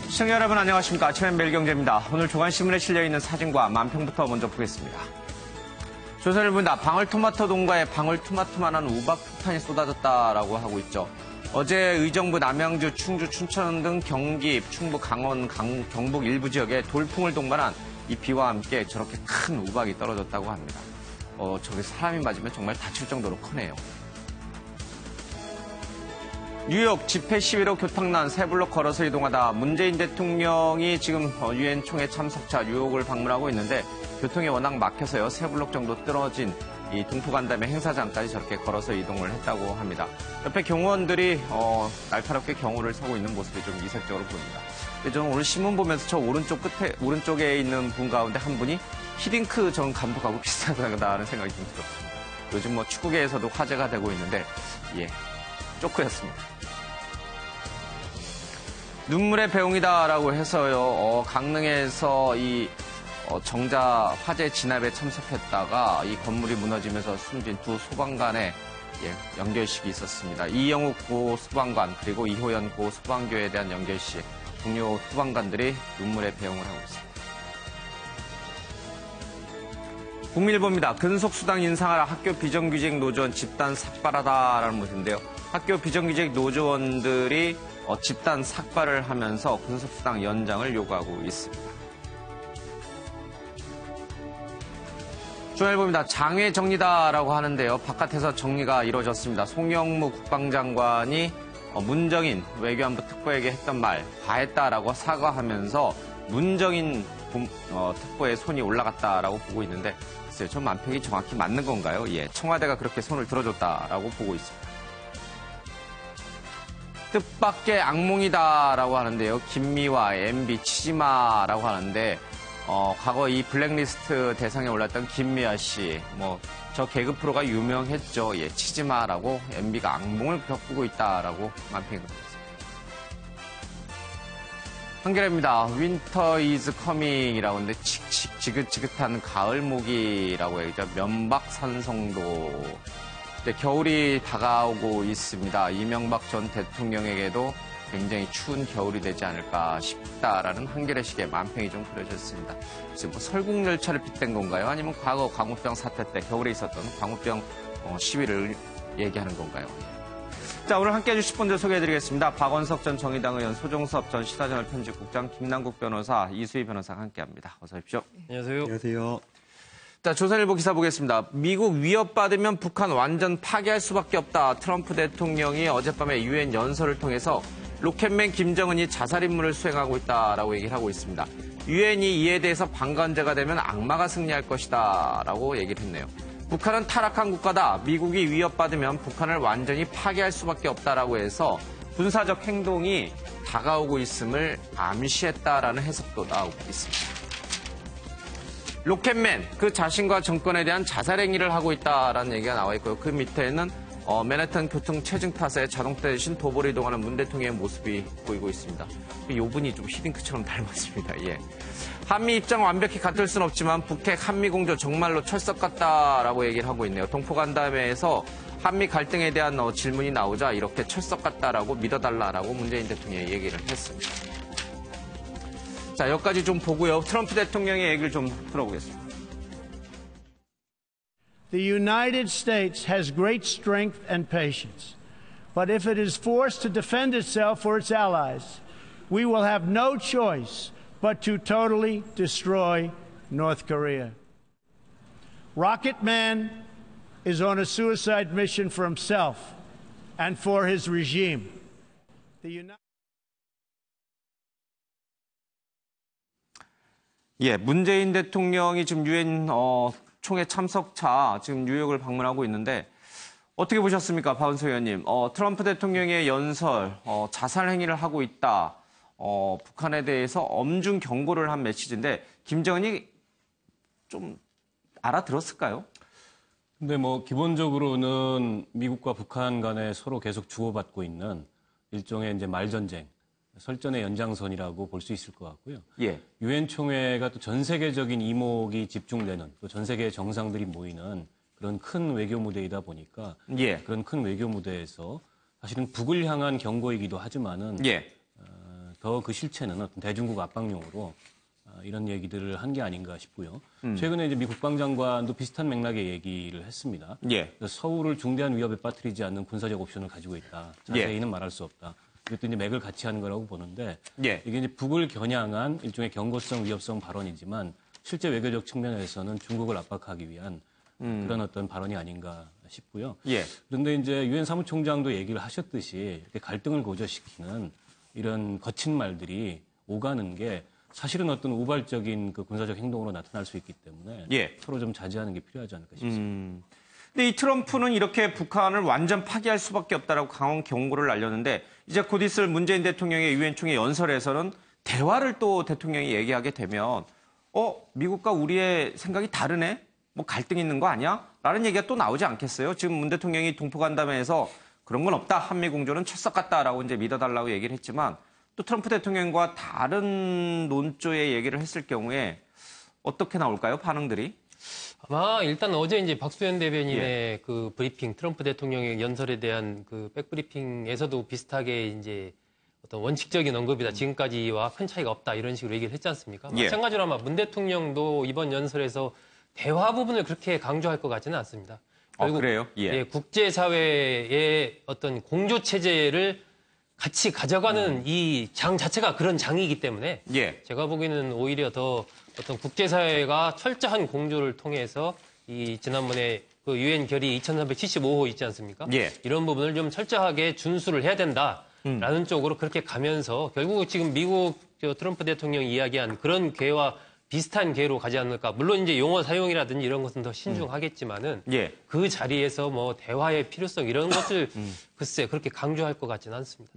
시청자 여러분 안녕하십니까. 아침엔 매일경제입니다. 오늘 조간신문에 실려있는 사진과 만평부터 먼저 보겠습니다. 조선일보입니다. 방울토마토 농가에 방울토마토만한 우박폭탄이 쏟아졌다라고 하고 있죠. 어제 의정부, 남양주, 충주, 춘천 등 경기, 충북, 강원, 경북 일부 지역에 돌풍을 동반한 이 비와 함께 저렇게 큰 우박이 떨어졌다고 합니다. 저게 사람이 맞으면 정말 다칠 정도로 크네요. 뉴욕 집회 시위로 교통난 세 블록 걸어서 이동하다 문재인 대통령이 지금 유엔 총회 참석차 뉴욕을 방문하고 있는데 교통이 워낙 막혀서요. 세 블록 정도 떨어진 이 동포간담회 행사장까지 저렇게 걸어서 이동을 했다고 합니다. 옆에 경호원들이 날카롭게 경호를 서고 있는 모습이 좀 이색적으로 보입니다. 저는 오늘 신문 보면서 저 오른쪽에 있는 분 가운데 한 분이 히딩크 전 감독하고 비슷하다는 생각이 좀 들었습니다. 요즘 축구계에서도 화제가 되고 있는데 쪼크였습니다. 눈물의 배웅이다라고 해서요. 강릉에서 이 정자 화재 진압에 참석했다가 이 건물이 무너지면서 숨진 두 소방관의 연결식이 있었습니다. 이영욱 고 소방관 그리고 이호연 고 소방교에 대한 연결식 동료 소방관들이 눈물의 배웅을 하고 있습니다. 국민일보입니다. 근속수당 인상하라 학교 비정규직 노조원 집단 삭발하다라는 것인데요. 학교 비정규직 노조원들이 집단 삭발을 하면서 근속수당 연장을 요구하고 있습니다. 중앙일보입니다. 장외 정리다라고 하는데요. 바깥에서 정리가 이루어졌습니다. 송영무 국방장관이 문정인 외교안보 특보에게 했던 말 과했다라고 사과하면서 문정인 특보의 손이 올라갔다라고 보고 있는데 글쎄요. 저 만평이 정확히 맞는 건가요? 청와대가 그렇게 손을 들어줬다라고 보고 있습니다. 뜻밖의 악몽이다라고 하는데요. 김미화, MB, 치지마라고 하는데 과거 이 블랙리스트 대상에 올랐던 김미화 씨, 저 개그 프로가 유명했죠. 치지마라고 MB가 악몽을 겪고 있다라고 만평이 그렇습니다. 한겨레입니다. Winter is coming이라고 하는데 지긋지긋한 가을 모기라고 해야죠. 면박산성도. 겨울이 다가오고 있습니다. 이명박 전 대통령에게도 굉장히 추운 겨울이 되지 않을까 싶다라는 한겨레식의 만평이 좀 그려졌습니다. 지금 설국열차를 빗댄 건가요? 아니면 과거 광우병 사태 때 겨울에 있었던 광우병 시위를 얘기하는 건가요? 자, 오늘 함께 해주실 분들 소개해드리겠습니다. 박원석 전 정의당 의원, 소종섭 전 시사저널 편집국장, 김남국 변호사, 이수희 변호사가 함께합니다. 어서 오십시오. 안녕하세요. 안녕하세요. 자, 조선일보 기사 보겠습니다. 미국 위협받으면 북한 완전 파괴할 수밖에 없다. 트럼프 대통령이 어젯밤에 유엔 연설을 통해서 로켓맨 김정은이 자살 임무를 수행하고 있다라고 얘기를 하고 있습니다. 유엔이 이에 대해서 방관자가 되면 악마가 승리할 것이다 라고 얘기를 했네요. 북한은 타락한 국가다. 미국이 위협받으면 북한을 완전히 파괴할 수밖에 없다라고 해서 군사적 행동이 다가오고 있음을 암시했다라는 해석도 나오고 있습니다. 로켓맨, 그 자신과 정권에 대한 자살 행위를 하고 있다라는 얘기가 나와 있고요. 그 밑에는 맨해튼 교통 체증 탓에 자동차 대신 도보를 이동하는 문 대통령의 모습이 보이고 있습니다. 이 분이 좀 히딩크처럼 닮았습니다. 한미 입장 완벽히 같을 순 없지만 북핵 한미 공조 정말로 철석 같다라고 얘기를 하고 있네요. 동포간담회에서 한미 갈등에 대한 질문이 나오자 이렇게 철석 같다라고 믿어달라라고 문재인 대통령이 얘기를 했습니다. 자, 여기까지 좀 보고요. 트럼프 대통령의 얘기를 좀 들어보겠습니다. The United States has great strength and patience. But if it is forced to defend itself or its allies, we will have no choice but to totally destroy North Korea. Rocket Man is on a suicide mission for himself and for his regime. 문재인 대통령이 지금 유엔 총회 참석차 지금 뉴욕을 방문하고 있는데 어떻게 보셨습니까, 박원석 의원님? 트럼프 대통령의 연설, 자살 행위를 하고 있다. 북한에 대해서 엄중 경고를 한 메시지인데 김정은이 좀 알아들었을까요? 근데 기본적으로는 미국과 북한 간에 서로 계속 주고받고 있는 일종의 이제 말전쟁, 설전의 연장선이라고 볼 수 있을 것 같고요. 유엔 총회가 또 전 세계적인 이목이 집중되는 또 전 세계의 정상들이 모이는 그런 큰 외교 무대이다 보니까 그런 큰 외교 무대에서 사실은 북을 향한 경고이기도 하지만은 더 그 실체는 어떤 대중국 압박용으로 이런 얘기들을 한 게 아닌가 싶고요. 최근에 이제 미 국방장관도 비슷한 맥락의 얘기를 했습니다. 예. 서울을 중대한 위협에 빠뜨리지 않는 군사적 옵션을 가지고 있다. 자세히는 말할 수 없다. 이것도 이제 맥을 같이 하는 거라고 보는데 이게 이제 북을 겨냥한 일종의 경고성, 위협성 발언이지만 실제 외교적 측면에서는 중국을 압박하기 위한 그런 어떤 발언이 아닌가 싶고요. 그런데 이제 유엔 사무총장도 얘기를 하셨듯이 이렇게 갈등을 고조시키는 이런 거친 말들이 오가는 게 사실은 어떤 우발적인 그 군사적 행동으로 나타날 수 있기 때문에 서로 좀 자제하는 게 필요하지 않을까 싶습니다. 근데 이 트럼프는 이렇게 북한을 완전 파기할 수밖에 없다라고 강한 경고를 날렸는데 이제 곧 있을 문재인 대통령의 유엔 총회 연설에서는 대화를 또 대통령이 얘기하게 되면 미국과 우리의 생각이 다르네? 뭐 갈등 있는 거 아니야? 라는 얘기가 또 나오지 않겠어요? 지금 문 대통령이 동포간담회에서 그런 건 없다. 한미 공조는 철석 같다라고 이제 믿어달라고 얘기를 했지만 또 트럼프 대통령과 다른 논조의 얘기를 했을 경우에 어떻게 나올까요? 반응들이? 아마 일단 어제 이제 박수현 대변인의 그 브리핑, 트럼프 대통령의 연설에 대한 그 백브리핑에서도 비슷하게 이제 어떤 원칙적인 언급이다. 지금까지와 큰 차이가 없다. 이런 식으로 얘기를 했지 않습니까? 마찬가지로 아마 문 대통령도 이번 연설에서 대화 부분을 그렇게 강조할 것 같지는 않습니다. 결국 그래요? 국제사회의 어떤 공조 체제를 같이 가져가는 이 장 자체가 그런 장이기 때문에 제가 보기에는 오히려 더 어떤 국제사회가 철저한 공조를 통해서 이 지난번에 그 유엔 결의 2375호 있지 않습니까? 이런 부분을 좀 철저하게 준수를 해야 된다라는 쪽으로 그렇게 가면서 결국 지금 미국 트럼프 대통령이 이야기한 그런 궤와 비슷한 궤로 가지 않을까. 물론 이제 용어 사용이라든지 이런 것은 더 신중하겠지만은 그 자리에서 뭐 대화의 필요성 이런 것을 글쎄 그렇게 강조할 것 같지는 않습니다.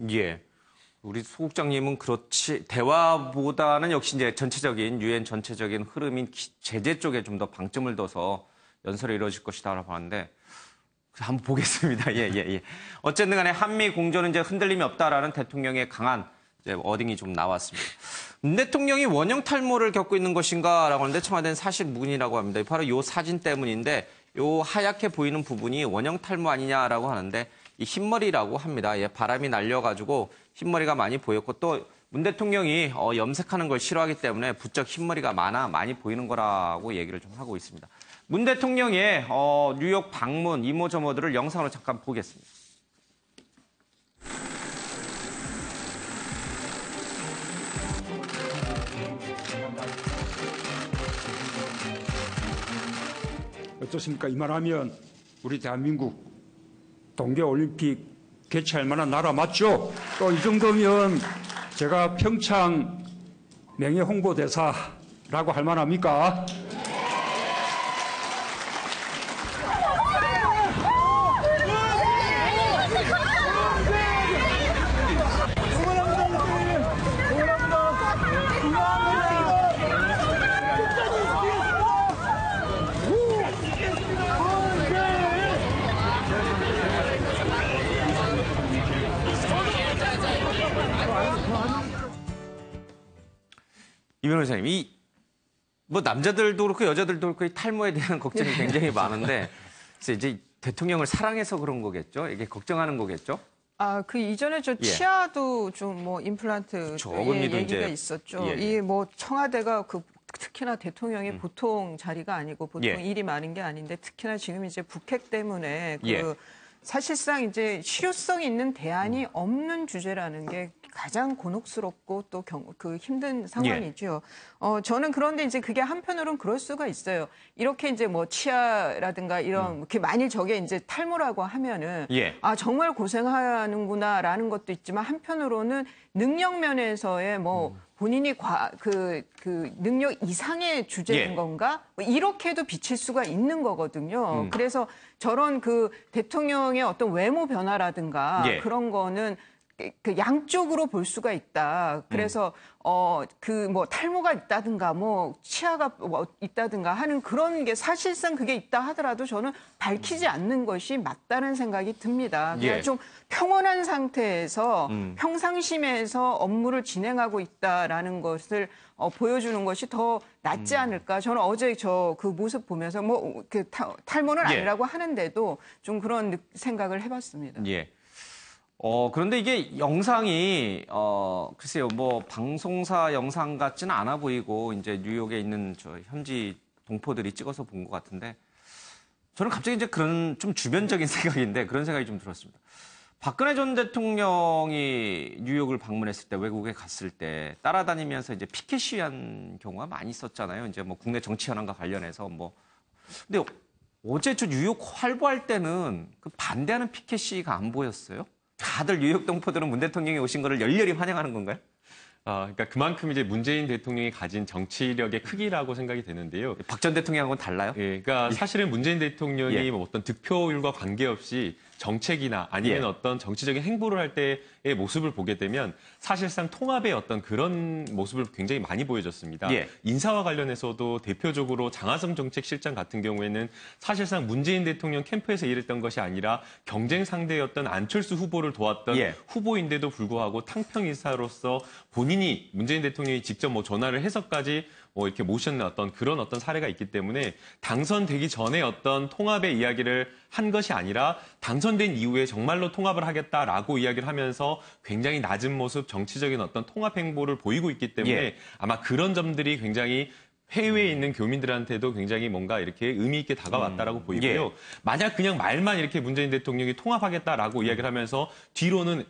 우리 소국장님은 그렇지 대화보다는 역시 이제 전체적인 유엔 전체적인 흐름인 제재 쪽에 좀 더 방점을 둬서 연설이 이루어질 것이다라고 하는데 한번 보겠습니다. 어쨌든 간에 한미 공조는 이제 흔들림이 없다라는 대통령의 강한 이제 워딩이 좀 나왔습니다. 문 대통령이 원형 탈모를 겪고 있는 것인가라고 하는데 청와대는 사실 무근이라고 합니다. 바로 이 사진 때문인데 이 하얗게 보이는 부분이 원형 탈모 아니냐라고 하는데 이 흰머리라고 합니다. 바람이 날려가지고 흰머리가 많이 보였고 또 문 대통령이 염색하는 걸 싫어하기 때문에 부쩍 흰머리가 많이 보이는 거라고 얘기를 좀 하고 있습니다. 문 대통령의 뉴욕 방문 이모저모들을 영상으로 잠깐 보겠습니다. 어떻습니까? 이 말하면 우리 대한민국 동계올림픽 개최할 만한 나라 맞죠? 또 이 정도면 제가 평창 명예홍보대사라고 할 만합니까? 이 변호사님, 뭐 남자들도 그렇고 여자들도 그렇고 이 탈모에 대한 걱정이 굉장히 많은데 그래서 이제 대통령을 사랑해서 그런 거겠죠? 이게 걱정하는 거겠죠? 그 이전에 치아도 좀 뭐 임플란트 얘기가 이제, 있었죠. 이 뭐 청와대가 특히나 대통령이 보통 자리가 아니고 보통 일이 많은 게 아닌데 특히나 지금 이제 북핵 때문에 사실상 이제 실효성 있는 대안이 없는 주제라는 게 가장 곤혹스럽고 또 힘든 상황이죠. 저는 그런데 이제 그게 한편으로는 그럴 수가 있어요. 이렇게 이제 뭐 치아라든가 이런 만일 저게 이제 탈모라고 하면은 정말 고생하는구나라는 것도 있지만 한편으로는 능력 면에서의 뭐 본인이 능력 이상의 주제인 건가? 뭐 이렇게도 비칠 수가 있는 거거든요. 그래서 저런 대통령의 어떤 외모 변화라든가 그런 거는 양쪽으로 볼 수가 있다. 그래서 뭐 탈모가 있다든가 뭐 치아가 있다든가 하는 그런 게 사실상 그게 있다 하더라도 저는 밝히지 않는 것이 맞다는 생각이 듭니다. 그냥 좀 평온한 상태에서 평상심에서 업무를 진행하고 있다라는 것을 보여주는 것이 더 낫지 않을까. 저는 어제 그 모습 보면서 뭐 탈모는 아니라고 하는데도 좀 그런 생각을 해봤습니다. 그런데 이게 영상이, 글쎄요, 뭐, 방송사 영상 같지는 않아 보이고, 이제 뉴욕에 있는 저 현지 동포들이 찍어서 본 것 같은데, 저는 갑자기 이제 그런 좀 주변적인 생각인데, 그런 생각이 좀 들었습니다. 박근혜 전 대통령이 뉴욕을 방문했을 때, 외국에 갔을 때, 따라다니면서 이제 피켓 시위한 경우가 많이 있었잖아요. 이제 뭐 국내 정치 현안과 관련해서 뭐. 근데 어제 저 뉴욕 활보할 때는 그 반대하는 피켓 시위가 안 보였어요? 다들 뉴욕 동포들은 문 대통령이 오신 거를 열렬히 환영하는 건가요? 그러니까 그만큼 이제 문재인 대통령이 가진 정치력의 크기라고 생각이 되는데요. 박 전 대통령하고는 달라요? 예, 그러니까 사실은 문재인 대통령이 뭐 어떤 득표율과 관계없이 정책이나 아니면 어떤 정치적인 행보를 할 때의 모습을 보게 되면 사실상 통합의 어떤 그런 모습을 굉장히 많이 보여줬습니다. 인사와 관련해서도 대표적으로 장하성 정책실장 같은 경우에는 사실상 문재인 대통령 캠프에서 일했던 것이 아니라 경쟁 상대였던 안철수 후보를 도왔던 후보인데도 불구하고 탕평 인사로서 본인이 문재인 대통령이 직접 뭐 전화를 해서까지 뭐 이렇게 모셨는 그런 사례가 있기 때문에 당선되기 전에 어떤 통합의 이야기를 한 것이 아니라 당선된 이후에 정말로 통합을 하겠다라고 이야기를 하면서 굉장히 낮은 모습, 정치적인 어떤 통합 행보를 보이고 있기 때문에 아마 그런 점들이 굉장히 해외에 있는 교민들한테도 굉장히 뭔가 이렇게 의미 있게 다가왔다라고 보이고요. 만약 그냥 말만 이렇게 문재인 대통령이 통합하겠다라고 이야기를 하면서 뒤로는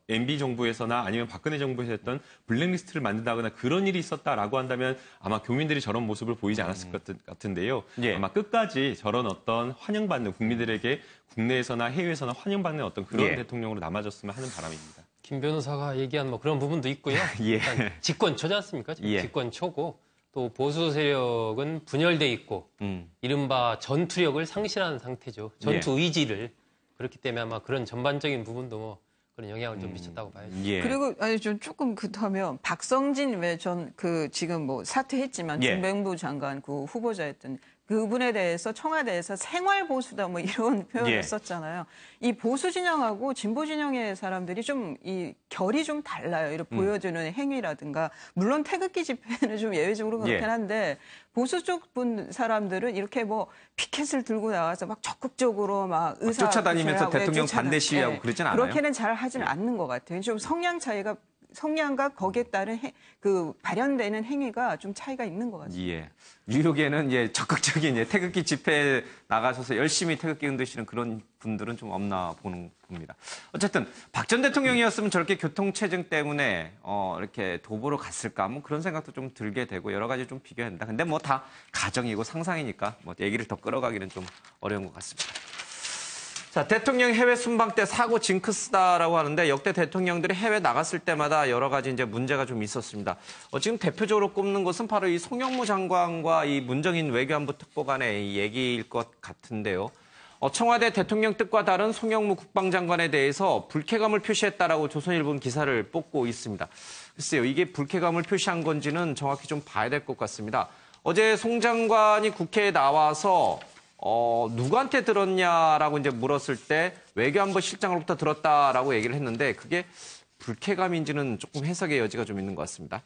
MB 정부에서나 아니면 박근혜 정부에서 했던 블랙리스트를 만든다거나 그런 일이 있었다라고 한다면 아마 교민들이 저런 모습을 보이지 않았을 것 같은데요. 아마 끝까지 저런 어떤 환영받는 국민들에게 국내에서나 해외에서나 환영받는 어떤 그런 대통령으로 남아줬으면 하는 바람입니다. 김 변호사가 얘기한 뭐 그런 부분도 있고요. 일단 집권초지 않습니까? 집권초고 또 보수 세력은 분열돼 있고 이른바 전투력을 상실한 상태죠. 전투 의지를. 그렇기 때문에 아마 그런 전반적인 부분도 뭐 그런 영향을 좀 미쳤다고 봐야죠. 그리고 좀 조금 그렇다면 박성진 지금 뭐 사퇴했지만 중병부 장관 그 후보자였던 그분에 대해서 청와대에서 생활보수다 뭐 이런 표현을 썼잖아요. 이 보수 진영하고 진보 진영의 사람들이 좀 이 결이 좀 달라요. 이렇게 보여주는 행위라든가 물론 태극기 집회는 좀 예외적으로 그렇긴 한데 보수 쪽 분 사람들은 이렇게 뭐 피켓을 들고 나와서 막 적극적으로 막 의사 쫓아다니면서 대통령 반대 시위하고 그러진 않아요. 그렇게는 잘 하지는 않는 것 같아요. 좀 성향과 거기에 따른 발현되는 행위가 좀 차이가 있는 것 같습니다. 뉴욕에는 적극적인 태극기 집회에 나가셔서 열심히 태극기 흔드시는 그런 분들은 좀 없나 봅니다. 어쨌든 박 전 대통령이었으면 저렇게 교통체증 때문에 이렇게 도보로 갔을까 뭐 그런 생각도 좀 들게 되고 여러 가지 좀 비교합니다. 근데 뭐 다 가정이고 상상이니까 뭐 얘기를 더 끌어가기는 좀 어려운 것 같습니다. 자, 대통령 해외 순방 때 사고 징크스다라고 하는데 역대 대통령들이 해외 나갔을 때마다 여러 가지 이제 문제가 좀 있었습니다. 지금 대표적으로 꼽는 것은 바로 이 송영무 장관과 이 문정인 외교안보 특보 간의 얘기일 것 같은데요. 청와대 대통령 뜻과 다른 송영무 국방장관에 대해서 불쾌감을 표시했다라고 조선일보는 기사를 뽑고 있습니다. 글쎄요, 이게 불쾌감을 표시한 건지는 정확히 좀 봐야 될 것 같습니다. 어제 송 장관이 국회에 나와서 누구한테 들었냐라고 이제 물었을 때 외교안보 실장으로부터 들었다라고 얘기를 했는데 그게 불쾌감인지는 조금 해석의 여지가 좀 있는 것 같습니다.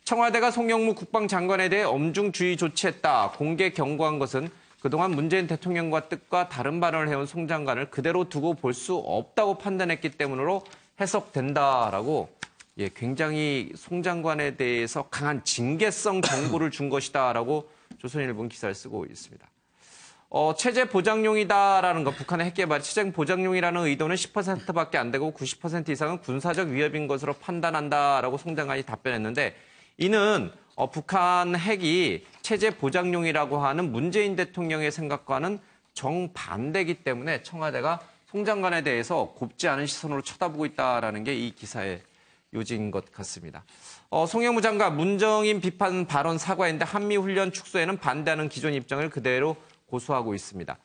청와대가 송영무 국방장관에 대해 엄중주의 조치했다, 공개 경고한 것은 그동안 문재인 대통령과 뜻과 다른 발언을 해온 송 장관을 그대로 두고 볼 수 없다고 판단했기 때문으로 해석된다라고 굉장히 송 장관에 대해서 강한 징계성 정보를 준 것이다라고 조선일보는 기사를 쓰고 있습니다. 체제 보장용이다라는 것, 북한의 핵개발이 체제 보장용이라는 의도는 10%밖에 안 되고 90% 이상은 군사적 위협인 것으로 판단한다라고 송 장관이 답변했는데 이는 북한 핵이 체제 보장용이라고 하는 문재인 대통령의 생각과는 정반대이기 때문에 청와대가 송 장관에 대해서 곱지 않은 시선으로 쳐다보고 있다라는 게 이 기사의 요지인 것 같습니다. 송영무 장관 문정인 비판 발언 사과인데 한미훈련 축소에는 반대하는 기존 입장을 그대로 고수하고 있습니다.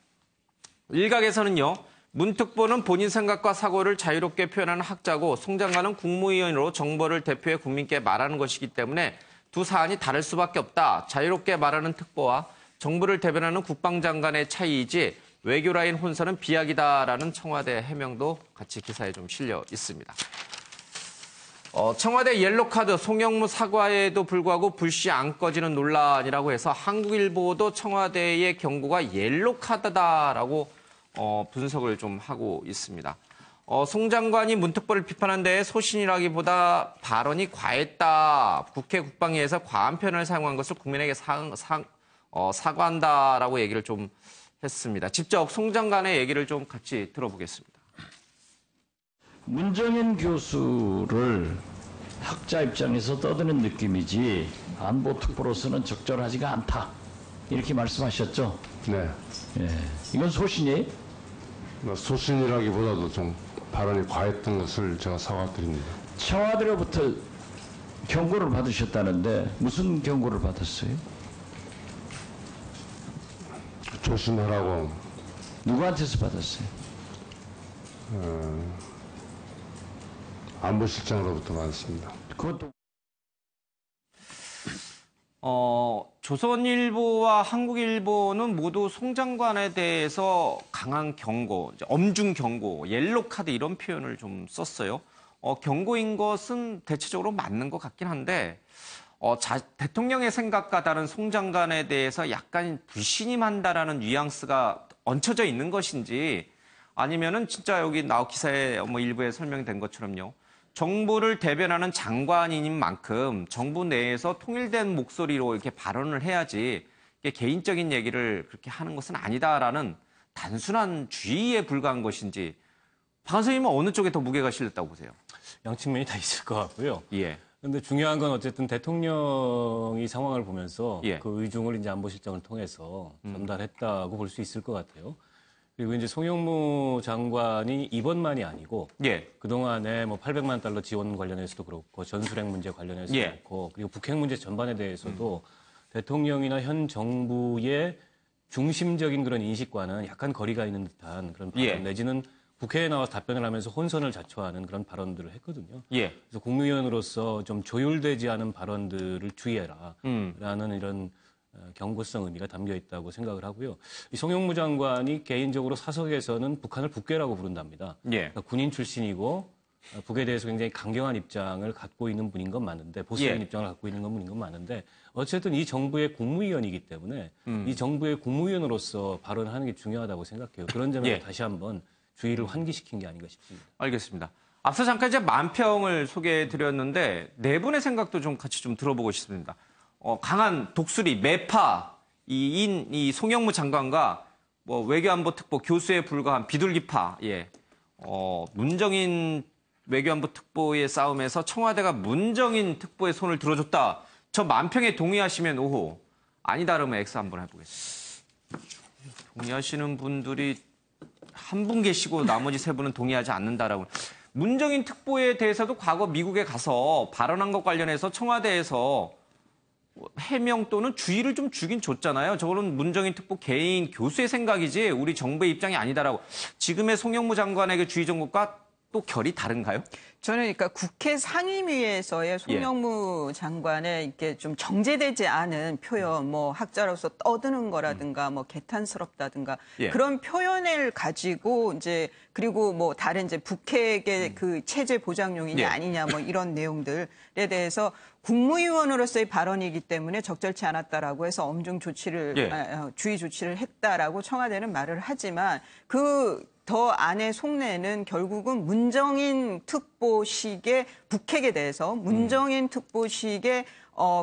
일각에서는요, 문 특보는 본인 생각과 사고를 자유롭게 표현하는 학자고 송 장관은 국무위원으로 정보를 대표해 국민께 말하는 것이기 때문에 두 사안이 다를 수밖에 없다. 자유롭게 말하는 특보와 정부를 대변하는 국방장관의 차이이지 외교라인 혼선은 비약이다라는 청와대 해명도 같이 기사에 좀 실려 있습니다. 청와대 옐로카드 송영무 사과에도 불구하고 불씨 안 꺼지는 논란이라고 해서 한국일보도 청와대의 경고가 옐로카드다라고 분석을 좀 하고 있습니다. 송 장관이 문특보를 비판한 데에 소신이라기보다 발언이 과했다. 국회 국방위에서 과한 표현을 사용한 것을 국민에게 사과한다라고 얘기를 좀 했습니다. 직접 송 장관의 얘기를 좀 같이 들어보겠습니다. 문정인 교수를 학자 입장에서 떠드는 느낌이지 안보특보로서는 적절하지가 않다. 이렇게 말씀하셨죠? 네. 예. 이건 소신이에요? 소신이라기보다도 좀 발언이 과했던 것을 제가 사과드립니다. 청와대로부터 경고를 받으셨다는데 무슨 경고를 받았어요? 조심하라고. 누구한테서 받았어요? 안보실장으로부터 받았습니다. 그것도 조선일보와 한국일보는 모두 송 장관에 대해서 강한 경고, 엄중 경고, 옐로 카드 이런 표현을 좀 썼어요. 경고인 것은 대체적으로 맞는 것 같긴 한데 대통령의 생각과 다른 송 장관에 대해서 약간 불신임한다라는 뉘앙스가 얹혀져 있는 것인지 아니면은 진짜 여기 기사에 일부에 설명된 것처럼요. 정부를 대변하는 장관인 만큼 정부 내에서 통일된 목소리로 이렇게 발언을 해야지 개인적인 얘기를 그렇게 하는 것은 아니다라는 단순한 주의에 불과한 것인지 박 선생님은 어느 쪽에 더 무게가 실렸다고 보세요? 양측면이 다 있을 것 같고요. 예. 근데 중요한 건 어쨌든 대통령이 상황을 보면서 예. 그 의중을 이제 안보실장을 통해서 전달했다고 볼 수 있을 것 같아요. 그리고 이제 송영무 장관이 이번만이 아니고 예. 그동안에 800만 달러 지원 관련해서도 그렇고 전술핵 문제 관련해서도 예. 그렇고 그리고 북핵 문제 전반에 대해서도 대통령이나 현 정부의 중심적인 그런 인식과는 약간 거리가 있는 듯한 그런 발언 예. 내지는 국회에 나와서 답변을 하면서 혼선을 자초하는 그런 발언들을 했거든요. 예. 그래서 국무위원으로서 좀 조율되지 않은 발언들을 주의해라 라는 이런 경고성 의미가 담겨 있다고 생각을 하고요. 이 송영무 장관이 개인적으로 사석에서는 북한을 북괴라고 부른답니다. 예. 그러니까 군인 출신이고 북에 대해서 굉장히 강경한 입장을 갖고 있는 분인 건 맞는데 보수적인 예. 입장을 갖고 있는 분인 건 맞는데 어쨌든 이 정부의 국무위원이기 때문에 이 정부의 국무위원으로서 발언하는 게 중요하다고 생각해요. 그런 점에서 예. 다시 한번 주의를 환기시킨 게 아닌가 싶습니다. 알겠습니다. 앞서 잠깐 이제 만평을 소개해드렸는데 네 분의 생각도 좀 같이 좀 들어보고 싶습니다. 강한 독수리, 매파인 이 송영무 장관과 외교안보 특보 교수에 불과한 비둘기파, 예. 문정인 외교안보 특보의 싸움에서 청와대가 문정인 특보의 손을 들어줬다. 저 만평에 동의하시면 오호, 아니다 그러면 X 한번 해보겠습니다. 동의하시는 분들이 한 분 계시고 나머지 세 분은 동의하지 않는다라고. 문정인 특보에 대해서도 과거 미국에 가서 발언한 것 관련해서 청와대에서 해명 또는 주의를 좀 주긴 줬잖아요. 저거는 문정인 특보 개인 교수의 생각이지 우리 정부의 입장이 아니다라고. 지금의 송영무 장관에게 주의 정국과 또 결이 다른가요? 저는 그러니까 국회 상임위에서의 송영무 장관의 이렇게 좀 정제되지 않은 표현, 학자로서 떠드는 거라든가, 개탄스럽다든가 그런 표현을 가지고 이제 그리고 다른 이제 북핵의 그 체제 보장용이냐 아니냐 이런 내용들에 대해서 국무위원으로서의 발언이기 때문에 적절치 않았다라고 해서 엄중 조치를 주의 조치를 했다라고 청와대는 말을 하지만 더 안에 속내는 결국은 문정인 특보식의 북핵에 대해서 문정인 특보식의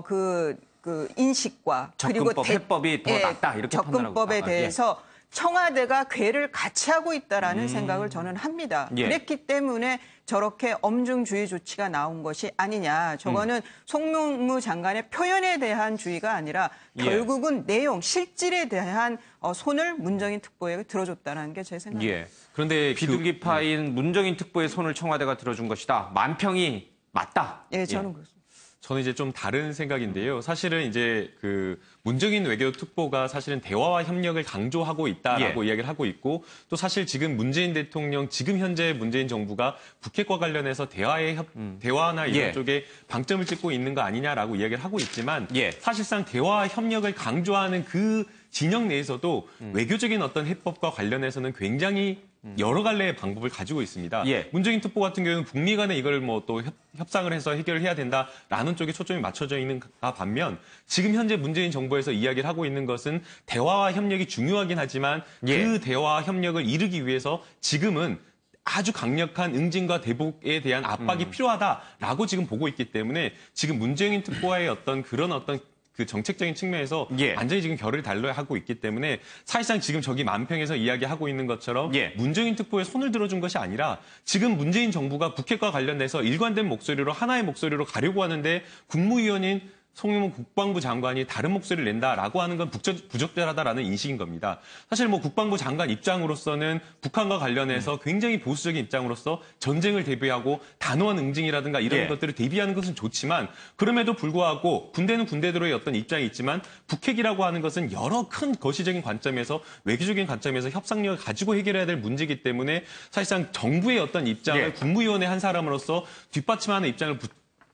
그 인식과 접근법, 그리고 해법이 더 낫다 이렇게 접근법에 대해서 청와대가 궤를 같이 하고 있다라는 생각을 저는 합니다. 그랬기 때문에 저렇게 엄중주의 조치가 나온 것이 아니냐. 저거는 송영무 장관의 표현에 대한 주의가 아니라 결국은 내용, 실질에 대한 손을 문정인 특보에게 들어줬다는 게 제 생각입니다. 그런데 비둘기파인 문정인 특보의 손을 청와대가 들어준 것이다. 만평이 맞다. 저는 그렇습니다. 저는 이제 좀 다른 생각인데요. 사실은 이제 그 문정인 외교특보가 사실은 대화와 협력을 강조하고 있다라고 이야기를 하고 있고 또 사실 지금 문재인 대통령 지금 현재 문재인 정부가 북핵과 관련해서 대화나 이런 쪽에 방점을 찍고 있는 거 아니냐라고 이야기를 하고 있지만 사실상 대화와 협력을 강조하는 그 진영 내에서도 외교적인 어떤 해법과 관련해서는 굉장히 여러 갈래의 방법을 가지고 있습니다. 문정인 특보 같은 경우는 북미 간에 이걸 또 협상을 해서 해결을 해야 된다라는 쪽에 초점이 맞춰져 있는가 반면 지금 현재 문재인 정부에서 이야기를 하고 있는 것은 대화와 협력이 중요하긴 하지만 그 대화와 협력을 이루기 위해서 지금은 아주 강력한 응징과 대북에 대한 압박이 필요하다라고 지금 보고 있기 때문에 지금 문재인 특보와의 어떤 그런 어떤 그 정책적인 측면에서 완전히 지금 결을 달려야 하고 있기 때문에 사실상 지금 저기 만평에서 이야기하고 있는 것처럼 문재인 특보에 손을 들어준 것이 아니라 지금 문재인 정부가 북핵과 관련돼서 일관된 목소리로 하나의 목소리로 가려고 하는데 국무위원인 송영무 국방부 장관이 다른 목소리를 낸다라고 하는 건 부적절하다라는 인식인 겁니다. 사실 뭐 국방부 장관 입장으로서는 북한과 관련해서 굉장히 보수적인 입장으로서 전쟁을 대비하고 단호한 응징이라든가 이런 것들을 대비하는 것은 좋지만 그럼에도 불구하고 군대는 군대대로의 어떤 입장이 있지만 북핵이라고 하는 것은 여러 큰 거시적인 관점에서 외교적인 관점에서 협상력을 가지고 해결해야 될 문제이기 때문에 사실상 정부의 어떤 입장을 국무위원회 한 사람으로서 뒷받침하는 입장을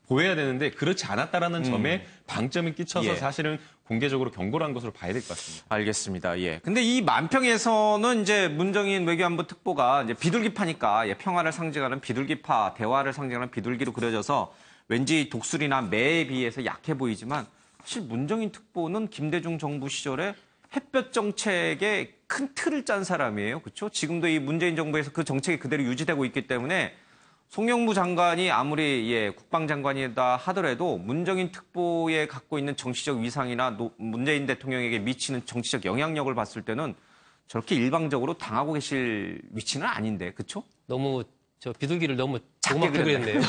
보여야 되는데 그렇지 않았다라는 점에 방점을 끼쳐서 사실은 공개적으로 경고를 한 것으로 봐야 될 것 같습니다. 알겠습니다. 근데 이 만평에서는 이제 문정인 외교안보 특보가 이제 비둘기파니까 평화를 상징하는 비둘기파, 대화를 상징하는 비둘기로 그려져서 왠지 독수리나 매에 비해서 약해 보이지만 사실 문정인 특보는 김대중 정부 시절에 햇볕 정책의 큰 틀을 짠 사람이에요. 그렇죠? 지금도 이 문재인 정부에서 그 정책이 그대로 유지되고 있기 때문에 송영무 장관이 아무리 국방장관이다 하더라도 문정인 특보에 갖고 있는 정치적 위상이나 문재인 대통령에게 미치는 정치적 영향력을 봤을 때는 저렇게 일방적으로 당하고 계실 위치는 아닌데, 그렇죠? 너무 저 비둘기를 너무 조그맣게 그렸네요.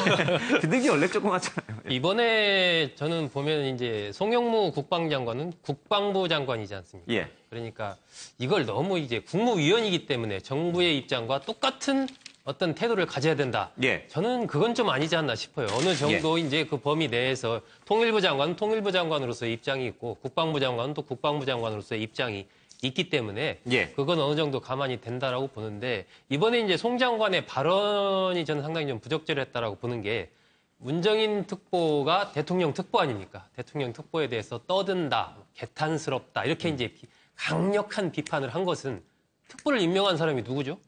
비둘기 원래 조그맣잖아요. 이번에 저는 보면 이제 송영무 국방장관은 국방부 장관이지 않습니까? 그러니까 이걸 너무 이제 국무위원이기 때문에 정부의 입장과 똑같은 어떤 태도를 가져야 된다. 저는 그건 좀 아니지 않나 싶어요. 어느 정도 이제 그 범위 내에서 통일부 장관은 통일부 장관으로서의 입장이 있고 국방부 장관은 또 국방부 장관으로서의 입장이 있기 때문에 그건 어느 정도 가만히 된다라고 보는데 이번에 이제 송 장관의 발언이 저는 상당히 좀 부적절했다라고 보는 게 문정인 특보가 대통령 특보 아닙니까? 대통령 특보에 대해서 떠든다, 개탄스럽다 이렇게 이제 강력한 비판을 한 것은 특보를 임명한 사람이 누구죠?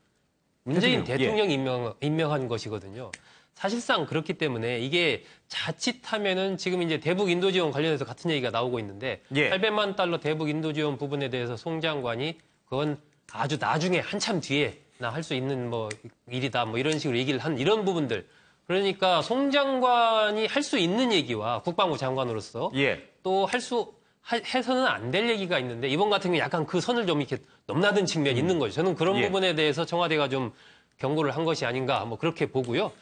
문재인 대통령이 임명한 것이거든요. 사실상 그렇기 때문에 이게 자칫하면은 지금 이제 대북 인도 지원 관련해서 같은 얘기가 나오고 있는데 800만 달러 대북 인도 지원 부분에 대해서 송 장관이 그건 아주 나중에 한참 뒤에 나 할 수 있는 뭐 일이다 뭐 이런 식으로 얘기를 한 이런 부분들. 그러니까 송 장관이 할 수 있는 얘기와 국방부 장관으로서 또 해서는 안 될 얘기가 있는데 이번 같은 경우 약간 그 선을 좀 이렇게 넘나든 측면이 있는 거죠. 저는 그런 부분에 대해서 청와대가 좀 경고를 한 것이 아닌가 뭐 그렇게 보고요.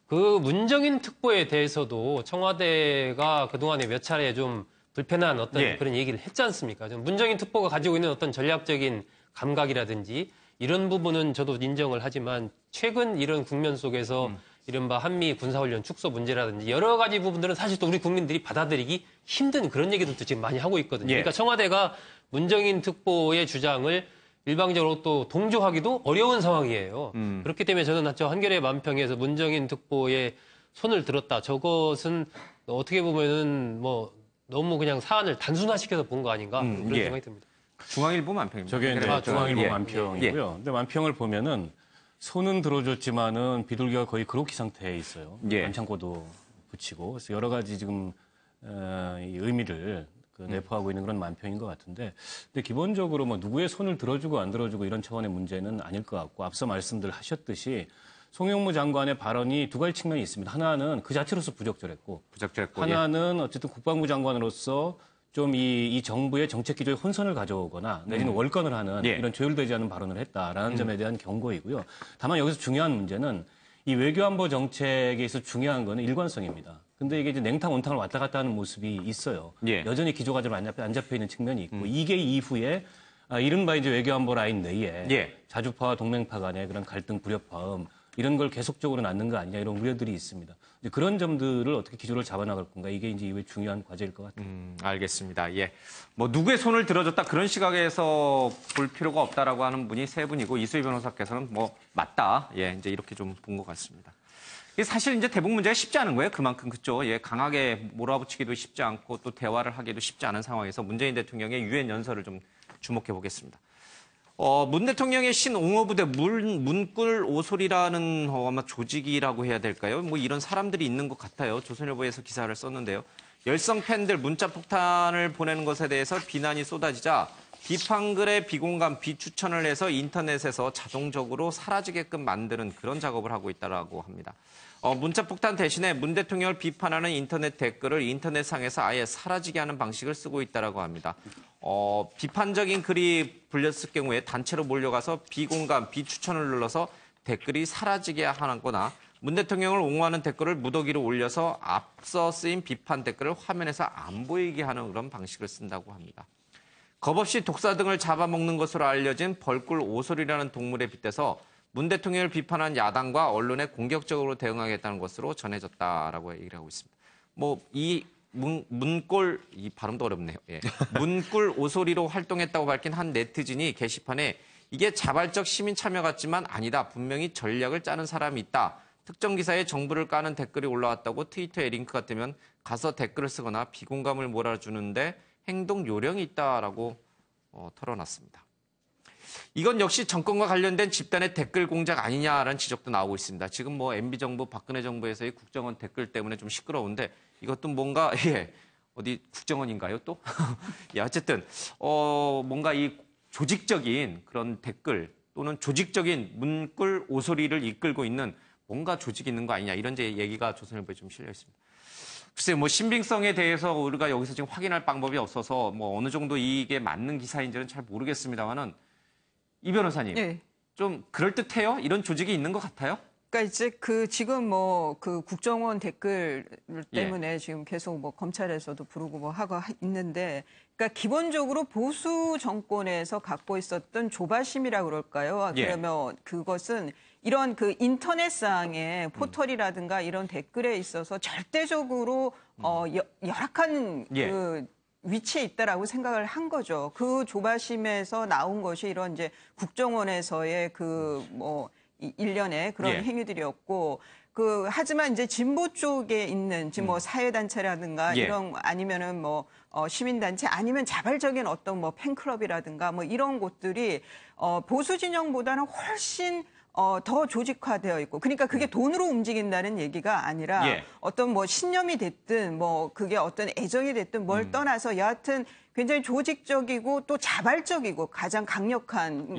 그 문정인 특보에 대해서도 청와대가 그동안에 몇 차례 좀 불편한 어떤 그런 얘기를 했지 않습니까? 좀 문정인 특보가 가지고 있는 어떤 전략적인 감각이라든지 이런 부분은 저도 인정을 하지만 최근 이런 국면 속에서 이른바 한미 군사훈련 축소 문제라든지 여러 가지 부분들은 사실 또 우리 국민들이 받아들이기 힘든 그런 얘기들도 지금 많이 하고 있거든요. 그러니까 청와대가 문정인 특보의 주장을 일방적으로 또 동조하기도 어려운 상황이에요. 그렇기 때문에 저는 저 한겨레 만평에서 문정인 특보에 손을 들었다. 저것은 어떻게 보면은 뭐 너무 그냥 사안을 단순화시켜서 본 거 아닌가 그런 생각이 듭니다. 중앙일보 만평입니다. 저게 이제 중앙일보 만평이고요. 근데 만평을 보면은 손은 들어줬지만은 비둘기가 거의 그로키 상태에 있어요. 반창고도 붙이고 그래서 여러 가지 지금 이 의미를 내포하고 있는 그런 만평인 것 같은데, 근데 기본적으로 뭐 누구의 손을 들어주고 안 들어주고 이런 차원의 문제는 아닐 것 같고 앞서 말씀들 하셨듯이 송영무 장관의 발언이 두 가지 측면이 있습니다. 하나는 그 자체로서 부적절했고 하나는 어쨌든 국방부 장관으로서 좀 이 정부의 정책 기조에 혼선을 가져오거나 내지는 월권을 하는 이런 조율되지 않은 발언을 했다라는 점에 대한 경고이고요. 다만 여기서 중요한 문제는 이 외교안보 정책에 있어서 중요한 거는 일관성입니다. 근데 이게 이제 냉탕 온탕을 왔다 갔다 하는 모습이 있어요. 여전히 기조가 좀 안 잡혀 있는 측면이 있고 이게 이후에 이른바 이제 외교안보 라인 내에 자주파와 동맹파 간의 그런 갈등 불협화음 이런 걸 계속적으로 낳는 거 아니냐 이런 우려들이 있습니다. 이제 그런 점들을 어떻게 기조를 잡아나갈 건가 이게 이제 이후에 중요한 과제일 것 같아요. 알겠습니다. 뭐 누구의 손을 들어줬다 그런 시각에서 볼 필요가 없다라고 하는 분이 세 분이고 이수희 변호사께서는 뭐 맞다. 이제 이렇게 좀 본 것 같습니다. 사실 이제 대북 문제가 쉽지 않은 거예요. 그만큼 그렇죠. 강하게 몰아붙이기도 쉽지 않고 또 대화를 하기도 쉽지 않은 상황에서 문재인 대통령의 유엔 연설을 좀 주목해 보겠습니다. 문 대통령의 신옹호부대 문꿀 오솔이라는 아마 조직이라고 해야 될까요? 뭐 이런 사람들이 있는 것 같아요. 조선일보에서 기사를 썼는데요. 열성 팬들 문자 폭탄을 보내는 것에 대해서 비난이 쏟아지자 비판글의 비공감, 비추천을 해서 인터넷에서 자동적으로 사라지게끔 만드는 그런 작업을 하고 있다고 합니다. 문자폭탄 대신에 문 대통령을 비판하는 인터넷 댓글을 인터넷상에서 아예 사라지게 하는 방식을 쓰고 있다고 합니다. 비판적인 글이 불렸을 경우에 단체로 몰려가서 비공감, 비추천을 눌러서 댓글이 사라지게 하거나 문 대통령을 옹호하는 댓글을 무더기로 올려서 앞서 쓰인 비판 댓글을 화면에서 안 보이게 하는 그런 방식을 쓴다고 합니다. 겁없이 독사 등을 잡아먹는 것으로 알려진 벌꿀 오솔이라는 동물에 빗대서 문 대통령을 비판한 야당과 언론에 공격적으로 대응하겠다는 것으로 전해졌다라고 얘기를 하고 있습니다. 이 발음도 어렵네요. 예. 문꿀 오소리로 활동했다고 밝힌 한 네티즌이 게시판에 이게 자발적 시민 참여 같지만 아니다. 분명히 전략을 짜는 사람이 있다. 특정 기사에 정부를 까는 댓글이 올라왔다고 트위터에 링크가 뜨면 가서 댓글을 쓰거나 비공감을 몰아주는데 행동 요령이 있다라고 털어놨습니다. 이건 역시 정권과 관련된 집단의 댓글 공작 아니냐라는 지적도 나오고 있습니다. 지금 MB정부, 박근혜 정부에서의 국정원 댓글 때문에 좀 시끄러운데 이것도 뭔가, 어디 국정원인가요 또? 어쨌든, 뭔가 이 조직적인 그런 댓글 또는 조직적인 문꿀 오소리를 이끌고 있는 뭔가 조직이 있는 거 아니냐 이런 얘기가 조선일보에 좀 실려 있습니다. 글쎄, 신빙성에 대해서 우리가 여기서 지금 확인할 방법이 없어서 어느 정도 이게 맞는 기사인지는 잘 모르겠습니다만은 이 변호사님, 네. 좀 그럴듯해요? 이런 조직이 있는 것 같아요? 그러니까 이제 지금 그 국정원 댓글 때문에 지금 계속 검찰에서도 부르고 하고 있는데, 그러니까 기본적으로 보수 정권에서 갖고 있었던 조바심이라고 그럴까요? 그러면 그것은 이런 인터넷상의 포털이라든가 이런 댓글에 있어서 절대적으로 열악한 위치에 있다라고 생각을 한 거죠. 그 조바심에서 나온 것이 이런 이제 국정원에서의 일련의 그런 행위들이었고, 하지만 이제 진보 쪽에 있는 지금 사회단체라든가 이런 아니면은 시민단체 아니면 자발적인 어떤 팬클럽이라든가 이런 곳들이 보수 진영보다는 훨씬 더 조직화되어 있고, 그러니까 그게 돈으로 움직인다는 얘기가 아니라 어떤 신념이 됐든 그게 어떤 애정이 됐든 뭘 떠나서 여하튼 굉장히 조직적이고 또 자발적이고 가장 강력한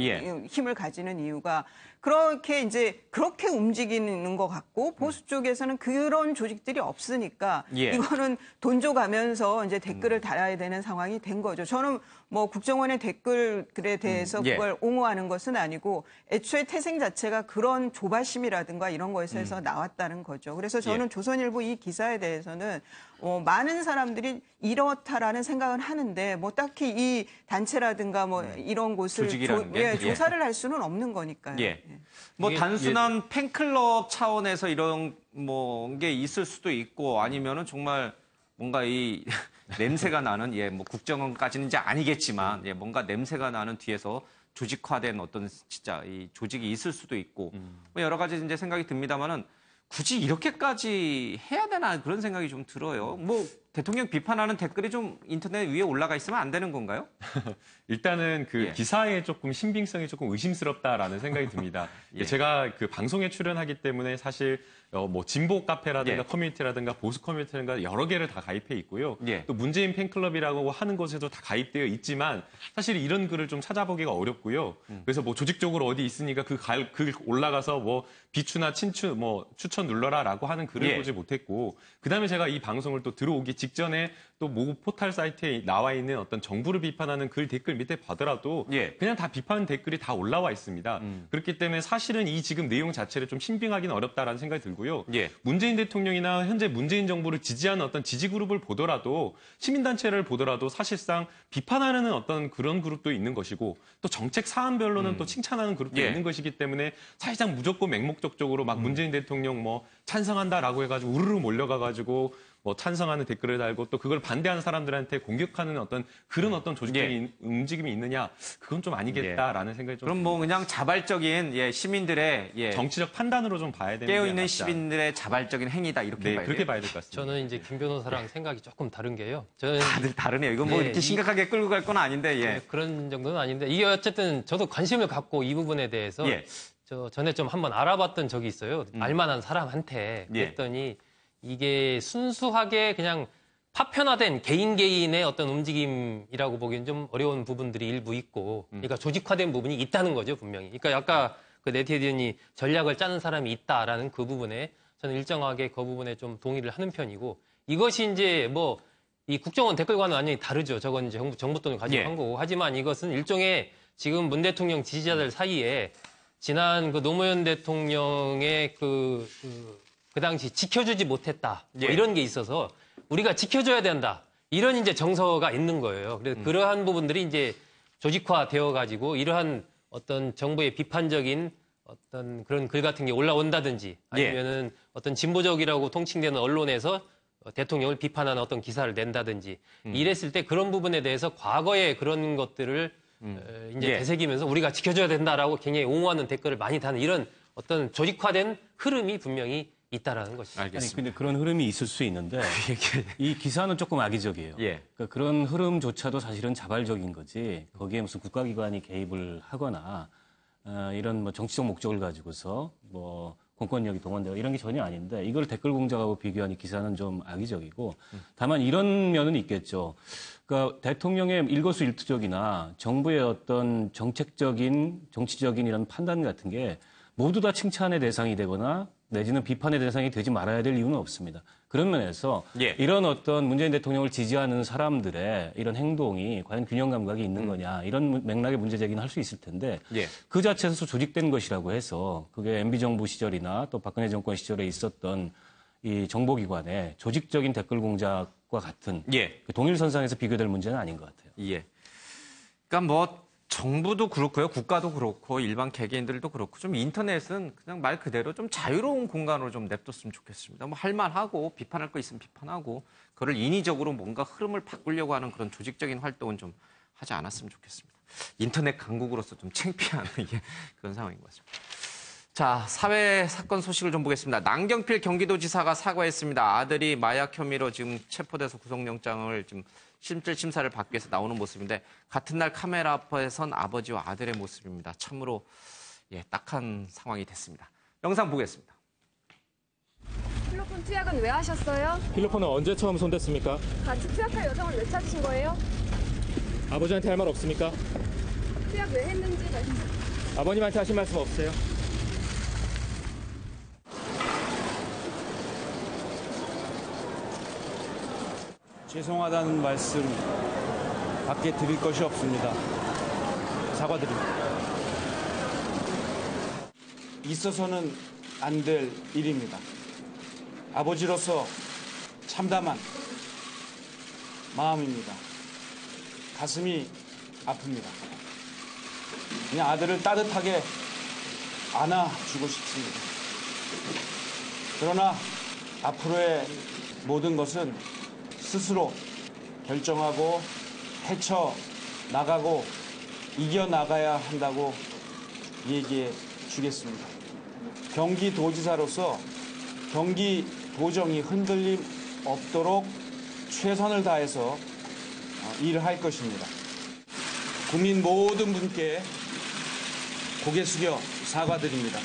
힘을 가지는 이유가 그렇게 움직이는 것 같고, 보수 쪽에서는 그런 조직들이 없으니까 이거는 돈 줘가면서 이제 댓글을 달아야 되는 상황이 된 거죠. 저는 국정원의 댓글에 대해서 그걸 옹호하는 것은 아니고 애초에 태생 자체가 그런 조바심이라든가 이런 거에서 나왔다는 거죠. 그래서 저는 조선일보 이 기사에 대해서는 많은 사람들이 이렇다라는 생각은 하는데 딱히 이 단체라든가 이런 곳을 조사를 할 수는 없는 거니까요. 단순한 팬클럽 차원에서 이런 게 있을 수도 있고, 아니면은 정말 뭔가 이 냄새가 나는 국정원까지는 이제 아니겠지만 뭔가 냄새가 나는 뒤에서 조직화된 어떤 진짜 이 조직이 있을 수도 있고 여러 가지 이제 생각이 듭니다만은 굳이 이렇게까지 해야 되나 그런 생각이 좀 들어요. 대통령 비판하는 댓글이 좀 인터넷 위에 올라가 있으면 안 되는 건가요? 일단은 기사에 조금 신빙성이 조금 의심스럽다라는 생각이 듭니다. 제가 방송에 출연하기 때문에 사실 진보 카페라든가 커뮤니티라든가 보수 커뮤니티라든가 여러 개를 다 가입해 있고요. 또 문재인 팬클럽이라고 하는 곳에도 다 가입되어 있지만 사실 이런 글을 좀 찾아보기가 어렵고요. 그래서 조직적으로 어디 있으니까 글 올라가서 비추나 친추 추천 눌러라라고 하는 글을 보지 못했고, 그다음에 제가 이 방송을 또 들어오기 직전에 또 모 포털 사이트에 나와 있는 어떤 정부를 비판하는 글 댓글 밑에 봐더라도 그냥 다 비판 댓글이 다 올라와 있습니다. 그렇기 때문에 사실은 이 지금 내용 자체를 좀 신빙하기는 어렵다라는 생각이 들고요. 문재인 대통령이나 현재 문재인 정부를 지지하는 어떤 지지 그룹을 보더라도, 시민단체를 보더라도 사실상 비판하는 어떤 그런 그룹도 있는 것이고, 또 정책 사안별로는 또 칭찬하는 그룹도 있는 것이기 때문에 사실상 무조건 맹목적적으로 막 문재인 대통령 찬성한다라고 해가지고 우르르 몰려가가지고 찬성하는 댓글을 달고 또 그걸 반대하는 사람들한테 공격하는 어떤 그런 어떤 조직적인 움직임이 있느냐, 그건 좀 아니겠다라는 생각이 좀 그럼 그냥 자발적인 시민들의 정치적 판단으로 좀 봐야 되는 깨어있는 시민들의 자발적인 행위다 이렇게 봐야 그렇게 봐야 될 것 같습니다. 저는 이제 김 변호사랑 생각이 조금 다른 게요. 저는 다들 다르네요. 이건 이렇게 심각하게 끌고 갈 건 아닌데 그런 정도는 아닌데, 이게 어쨌든 저도 관심을 갖고 이 부분에 대해서 전에 좀 한번 알아봤던 적이 있어요. 알만한 사람한테. 그랬더니 이게 순수하게 그냥 파편화된 개인의 어떤 움직임이라고 보기엔 좀 어려운 부분들이 일부 있고, 그러니까 조직화된 부분이 있다는 거죠, 분명히. 그러니까 아까 그 네티즌이 전략을 짜는 사람이 있다라는 그 부분에 저는 일정하게 그 부분에 좀 동의를 하는 편이고, 이것이 이제 뭐 이 국정원 댓글과는 완전히 다르죠. 저건 이제 정부 돈을 가지고 한 거고. 하지만 이것은 일종의 지금 문 대통령 지지자들 사이에 지난 그 노무현 대통령의 그 당시 지켜주지 못했다. 뭐 이런 게 있어서 우리가 지켜줘야 된다. 이런 이제 정서가 있는 거예요. 그래서 그러한 부분들이 이제 조직화되어 가지고 이러한 어떤 정부의 비판적인 어떤 그런 글 같은 게 올라온다든지 아니면은 어떤 진보적이라고 통칭되는 언론에서 대통령을 비판하는 어떤 기사를 낸다든지 이랬을 때 그런 부분에 대해서 과거의 그런 것들을 이제 되새기면서 우리가 지켜줘야 된다라고 굉장히 옹호하는 댓글을 많이 다는 이런 어떤 조직화된 흐름이 분명히 있다라는 것이죠. 알겠습니다. 아니, 근데 그런 흐름이 있을 수 있는데 이 기사는 조금 악의적이에요. 그러니까 그런 흐름조차도 사실은 자발적인 거지 거기에 무슨 국가기관이 개입을 하거나 이런 뭐 정치적 목적을 가지고서 뭐 공권력이 동원되고 이런 게 전혀 아닌데 이걸 댓글 공작하고 비교한 이 기사는 좀 악의적이고 다만 이런 면은 있겠죠. 그러니까 대통령의 일거수일투족이나 정부의 어떤 정책적인 정치적인 이런 판단 같은 게 모두 다 칭찬의 대상이 되거나 내지는 비판의 대상이 되지 말아야 될 이유는 없습니다. 그런 면에서 이런 어떤 문재인 대통령을 지지하는 사람들의 이런 행동이 과연 균형 감각이 있는 거냐 이런 맥락의 문제 제기는 할 수 있을 텐데 그 자체에서 조직된 것이라고 해서 그게 MB 정부 시절이나 또 박근혜 정권 시절에 있었던 이 정보기관의 조직적인 댓글 공작과 같은 그 동일선상에서 비교될 문제는 아닌 것 같아요. 그러니까 뭐 정부도 그렇고요, 국가도 그렇고 일반 개개인들도 그렇고 좀 인터넷은 그냥 말 그대로 좀 자유로운 공간으로 좀 냅뒀으면 좋겠습니다. 뭐 할 만하고 비판할 거 있으면 비판하고 그걸 인위적으로 뭔가 흐름을 바꾸려고 하는 그런 조직적인 활동은 좀 하지 않았으면 좋겠습니다. 인터넷 강국으로서 좀 창피한 이게 그런 상황인 것 같습니다. 자, 사회 사건 소식을 좀 보겠습니다. 남경필 경기도지사가 사과했습니다. 아들이 마약 혐의로 지금 체포돼서 구속영장을 지금 실질 심사를 받기 위해서 나오는 모습인데 같은 날 카메라 앞에 선 아버지와 아들의 모습입니다. 참으로 딱한 상황이 됐습니다. 영상 보겠습니다. 필로폰 투약은 왜 하셨어요? 필로폰은 언제 처음 손댔습니까? 같이 투약할 여성을 왜 찾으신 거예요? 아버지한테 할 말 없습니까? 투약 왜 했는지 말씀. 아버님한테 하신 말씀 없어요? 죄송하다는 말씀 밖에 드릴 것이 없습니다. 사과드립니다. 있어서는 안 될 일입니다. 아버지로서 참담한 마음입니다. 가슴이 아픕니다. 그냥 아들을 따뜻하게 안아주고 싶습니다. 그러나 앞으로의 모든 것은 스스로 결정하고 헤쳐나가고 이겨나가야 한다고 얘기해 주겠습니다. 경기도지사로서 경기도정이 흔들림 없도록 최선을 다해서 일을 할 것입니다. 국민 모든 분께 고개 숙여 사과드립니다.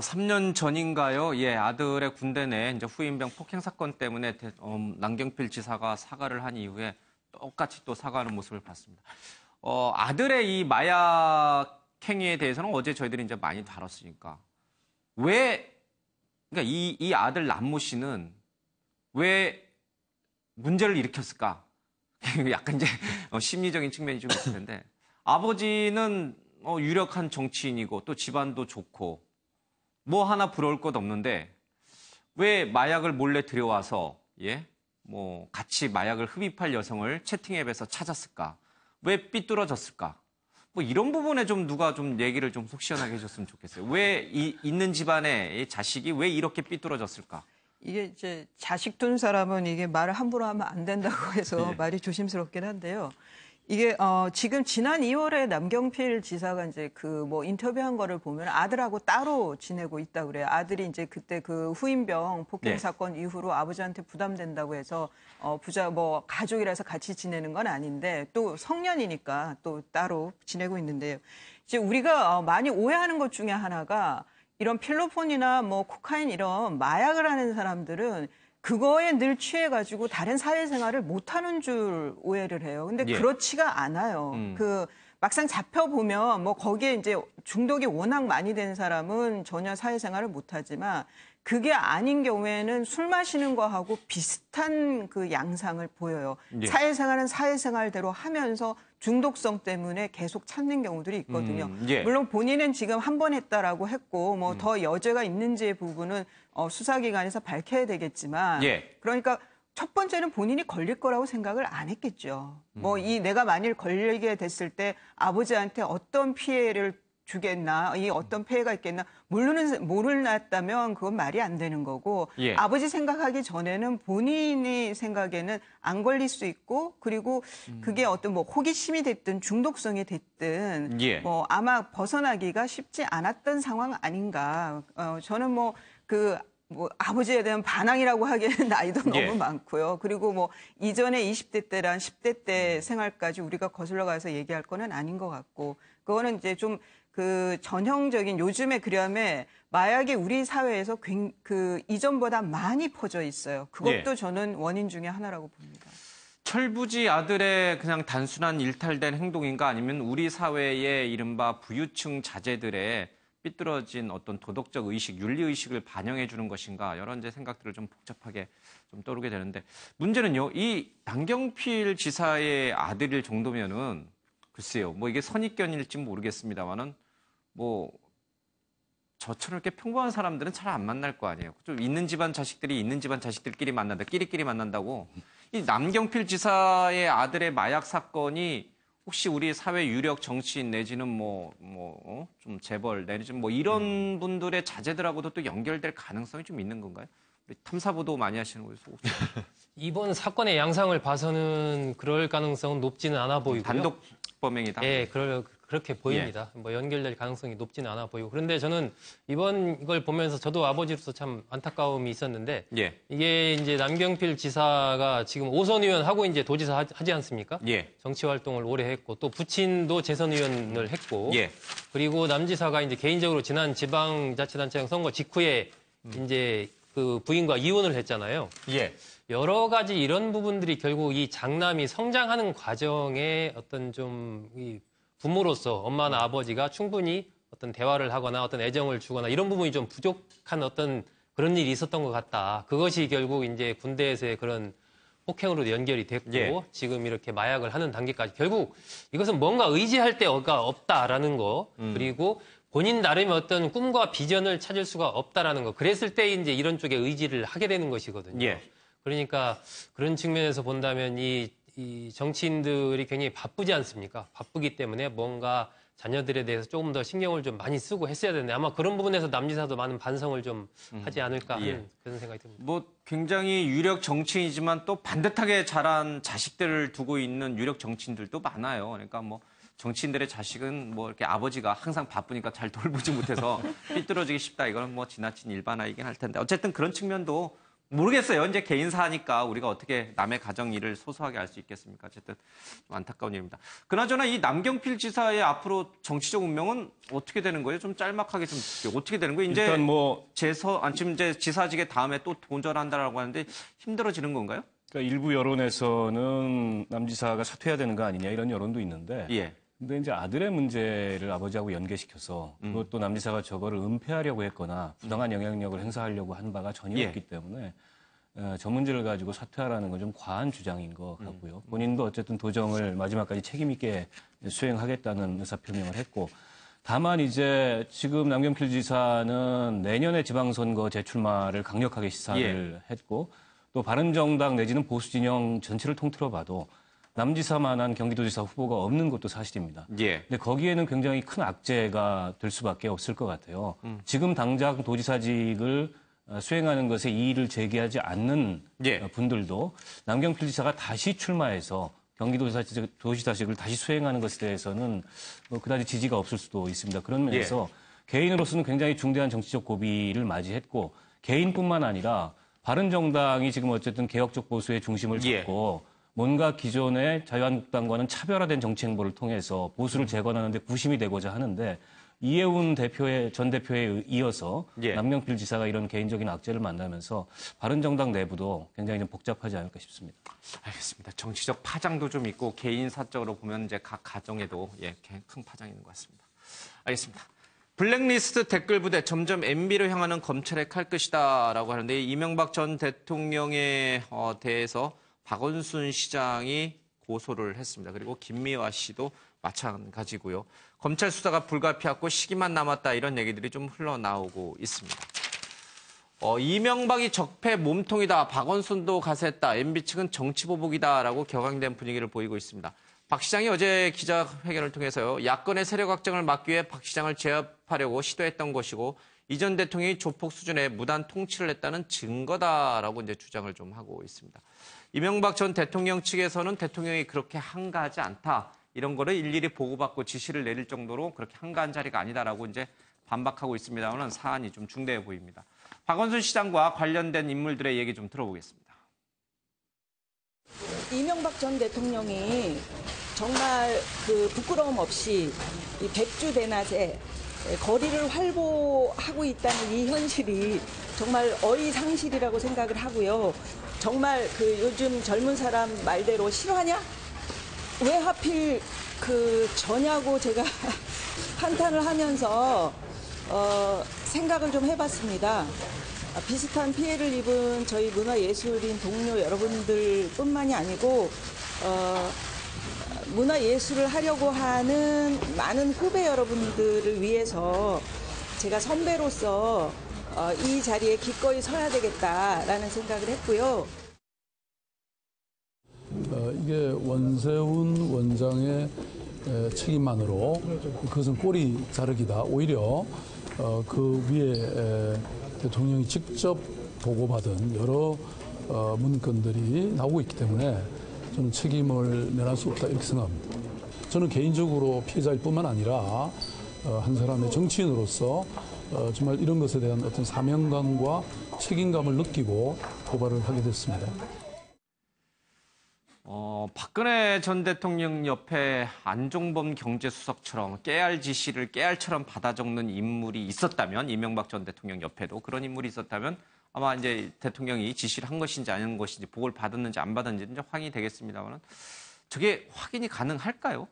3년 전인가요? 아들의 군대 내 이제 후임병 폭행 사건 때문에 남경필 지사가 사과를 한 이후에 똑같이 또 사과하는 모습을 봤습니다. 아들의 이 마약 행위에 대해서는 어제 저희들이 이제 많이 다뤘으니까 그러니까 이 아들 남모 씨는 왜 문제를 일으켰을까? 약간 이제 심리적인 측면이 좀 있을 텐데 아버지는 유력한 정치인이고 또 집안도 좋고 뭐 하나 부러울 것 없는데 왜 마약을 몰래 들여와서 뭐 같이 마약을 흡입할 여성을 채팅 앱에서 찾았을까? 왜 삐뚤어졌을까? 뭐 이런 부분에 좀 누가 좀 얘기를 좀 속 시원하게 해줬으면 좋겠어요. 왜 있는 집안의 자식이 왜 이렇게 삐뚤어졌을까? 이게 이제 자식 둔 사람은 이게 말을 함부로 하면 안 된다고 해서 말이 조심스럽긴 한데요. 이게 지금 지난 2월에 남경필 지사가 이제 그 뭐 인터뷰한 거를 보면 아들하고 따로 지내고 있다 그래요. 아들이 이제 그때 그 후임병 폭행 사건 이후로 아버지한테 부담된다고 해서 뭐 가족이라서 같이 지내는 건 아닌데 또 성년이니까 또 따로 지내고 있는데요. 이제 우리가 많이 오해하는 것 중에 하나가 이런 필로폰이나 뭐 코카인 이런 마약을 하는 사람들은 그거에 늘 취해가지고 다른 사회생활을 못하는 줄 오해를 해요. 근데 그렇지가 않아요. 그 막상 잡혀보면 뭐 거기에 이제 중독이 워낙 많이 된 사람은 전혀 사회생활을 못하지만 그게 아닌 경우에는 술 마시는 거하고 비슷한 그 양상을 보여요. 사회생활은 사회생활대로 하면서 중독성 때문에 계속 찾는 경우들이 있거든요. 물론 본인은 지금 한 번 했다라고 했고 뭐 더 여죄가 있는지의 부분은 수사기관에서 밝혀야 되겠지만 그러니까 첫 번째는 본인이 걸릴 거라고 생각을 안 했겠죠. 뭐 내가 만일 걸리게 됐을 때 아버지한테 어떤 피해를 주겠나, 이 어떤 폐해가 있겠나 모르겠다면 그건 말이 안 되는 거고 아버지 생각하기 전에는 본인이 생각에는 안 걸릴 수 있고 그리고 그게 어떤 뭐 호기심이 됐든 중독성이 됐든 뭐 아마 벗어나기가 쉽지 않았던 상황 아닌가. 저는 뭐 아버지에 대한 반항이라고 하기에는 나이도 너무 많고요. 그리고 뭐 이전에 20대 때랑 10대 때 생활까지 우리가 거슬러 가서 얘기할 거는 아닌 것 같고 그거는 이제 좀 그 전형적인 요즘에 그러면 마약이 우리 사회에서 그 이전보다 많이 퍼져 있어요. 그것도 저는 원인 중에 하나라고 봅니다. 철부지 아들의 그냥 단순한 일탈된 행동인가 아니면 우리 사회의 이른바 부유층 자제들의 삐뚤어진 어떤 도덕적 의식, 윤리의식을 반영해 주는 것인가 이런 이제 생각들을 좀 복잡하게 좀 떠오르게 되는데 문제는요. 이 남경필 지사의 아들일 정도면은 글쎄요. 뭐 이게 선입견일지 모르겠습니다만은 뭐 저처럼 이렇게 평범한 사람들은 잘 안 만날 거 아니에요. 좀 있는 집안 자식들이 있는 집안 자식들끼리 만난다. 끼리끼리 만난다고. 이 남경필 지사의 아들의 마약 사건이 혹시 우리 사회 유력 정치인 내지는 좀 재벌 내지는 뭐 이런 분들의 자제들하고도 또 연결될 가능성이 좀 있는 건가요? 우리 탐사보도 많이 하시는 거예요. 이번 사건의 양상을 봐서는 그럴 가능성은 높지는 않아 보이고요. 단독 범행이다. 예, 그렇게 보입니다. 뭐 연결될 가능성이 높지는 않아 보이고. 그런데 저는 이번 걸 보면서 저도 아버지로서 참 안타까움이 있었는데 이게 이제 남경필 지사가 지금 5선 의원 하고 이제 도지사 하지 않습니까? 정치 활동을 오래 했고 또 부친도 재선 의원을 했고 그리고 남 지사가 이제 개인적으로 지난 지방자치단체장 선거 직후에 이제 그 부인과 이혼을 했잖아요. 여러 가지 이런 부분들이 결국 이 장남이 성장하는 과정에 어떤 좀 부모로서 엄마나 아버지가 충분히 어떤 대화를 하거나 어떤 애정을 주거나 이런 부분이 좀 부족한 어떤 그런 일이 있었던 것 같다. 그것이 결국 이제 군대에서의 그런 폭행으로 연결이 됐고 지금 이렇게 마약을 하는 단계까지 결국 이것은 뭔가 의지할 데가 없다라는 거 그리고 본인 나름의 어떤 꿈과 비전을 찾을 수가 없다라는 거. 그랬을 때 이제 이런 쪽에 의지를 하게 되는 것이거든요. 그러니까 그런 측면에서 본다면 이 정치인들이 굉장히 바쁘지 않습니까? 바쁘기 때문에 뭔가 자녀들에 대해서 조금 더 신경을 좀 많이 쓰고 했어야 되는데 아마 그런 부분에서 남지사도 많은 반성을 좀 하지 않을까 하는 그런 생각이 듭니다. 뭐 굉장히 유력 정치인이지만 또 반듯하게 자란 자식들을 두고 있는 유력 정치인들도 많아요. 그러니까 뭐 정치인들의 자식은 뭐 이렇게 아버지가 항상 바쁘니까 잘 돌보지 못해서 삐뚤어지기 쉽다. 이거는 뭐 지나친 일반화이긴 할 텐데 어쨌든 그런 측면도 모르겠어요. 이제 개인사니까 우리가 어떻게 남의 가정 일을 소소하게 알 수 있겠습니까? 어쨌든 좀 안타까운 일입니다. 그나저나 이 남경필 지사의 앞으로 정치적 운명은 어떻게 되는 거예요? 좀 짤막하게 좀 어떻게 되는 거예요? 이제 일단 뭐 지금 이제 지사직에 다음에 또 도전한다라고 하는데 힘들어지는 건가요? 그러니까 일부 여론에서는 남 지사가 사퇴해야 되는 거 아니냐 이런 여론도 있는데. 근데 이제 아들의 문제를 아버지하고 연계시켜서 그것도 남 지사가 저거를 은폐하려고 했거나 부당한 영향력을 행사하려고 한 바가 전혀 없기 때문에 저 문제를 가지고 사퇴하라는 건 좀 과한 주장인 것 같고요. 본인도 어쨌든 도정을 마지막까지 책임 있게 수행하겠다는 의사표명을 했고 다만 이제 지금 남경필 지사는 내년에 지방선거 재출마를 강력하게 시사를 했고 또 바른정당 내지는 보수진영 전체를 통틀어 봐도 남지사만한 경기도지사 후보가 없는 것도 사실입니다. 근데 거기에는 굉장히 큰 악재가 될 수밖에 없을 것 같아요. 지금 당장 도지사직을 수행하는 것에 이의를 제기하지 않는 분들도 남경필 지사가 다시 출마해서 경기도시사직을 다시 수행하는 것에 대해서는 그다지 지지가 없을 수도 있습니다. 그런 면에서 개인으로서는 굉장히 중대한 정치적 고비를 맞이했고 개인뿐만 아니라 바른정당이 지금 어쨌든 개혁적 보수의 중심을 잡고 뭔가 기존의 자유한국당과는 차별화된 정치 행보를 통해서 보수를 재건하는 데 구심이 되고자 하는데 이해운 전 대표에 이어서 남경필 지사가 이런 개인적인 악재를 만나면서 바른정당 내부도 굉장히 좀 복잡하지 않을까 싶습니다. 알겠습니다. 정치적 파장도 좀 있고 개인 사적으로 보면 이제 각 가정에도 큰 파장이 있는 것 같습니다. 알겠습니다. 블랙리스트 댓글 부대 점점 MB로 향하는 검찰의 칼끝이다라고 하는데 이명박 전 대통령에 대해서 박원순 시장이 고소를 했습니다. 그리고 김미화 씨도 마찬가지고요. 검찰 수사가 불가피하고 시기만 남았다 이런 얘기들이 좀 흘러나오고 있습니다. 이명박이 적폐 몸통이다. 박원순도 가세했다. MB 측은 정치보복이다라고 격앙된 분위기를 보이고 있습니다. 박 시장이 어제 기자회견을 통해서요. 야권의 세력 확장을 막기 위해 박 시장을 제압하려고 시도했던 것이고 이 전 대통령이 조폭 수준의 무단 통치를 했다는 증거다라고 이제 주장을 좀 하고 있습니다. 이명박 전 대통령 측에서는 대통령이 그렇게 한가하지 않다. 이런 거를 일일이 보고받고 지시를 내릴 정도로 그렇게 한가한 자리가 아니다라고 이제 반박하고 있습니다만 사안이 좀 중대해 보입니다. 박원순 시장과 관련된 인물들의 얘기 좀 들어보겠습니다. 이명박 전 대통령이 정말 부끄러움 없이 이 백주 대낮에 거리를 활보하고 있다는 이 현실이 정말 어리상실이라고 생각을 하고요. 정말 요즘 젊은 사람 말대로 싫어하냐? 왜 하필 저냐고 제가 한탄을 하면서 생각을 좀 해봤습니다. 비슷한 피해를 입은 저희 문화예술인 동료 여러분들뿐만이 아니고 문화예술을 하려고 하는 많은 후배 여러분들을 위해서 제가 선배로서 이 자리에 기꺼이 서야 되겠다라는 생각을 했고요. 이게 원세훈 원장의 책임만으로 그것은 꼬리 자르기다. 오히려 그 위에 대통령이 직접 보고받은 여러 문건들이 나오고 있기 때문에 저는 책임을 면할 수 없다 이렇게 생각합니다. 저는 개인적으로 피해자일 뿐만 아니라 한 사람의 정치인으로서 정말 이런 것에 대한 어떤 사명감과 책임감을 느끼고 고발을 하게 됐습니다. 박근혜 전 대통령 옆에 안종범 경제수석처럼 깨알 지시를 깨알처럼 받아 적는 인물이 있었다면, 이명박 전 대통령 옆에도 그런 인물이 있었다면 아마 이제 대통령이 지시를 한 것인지 아닌 것인지 보고를 받았는지 안 받았는지 이제 확인이 되겠습니다만 저게 확인이 가능할까요?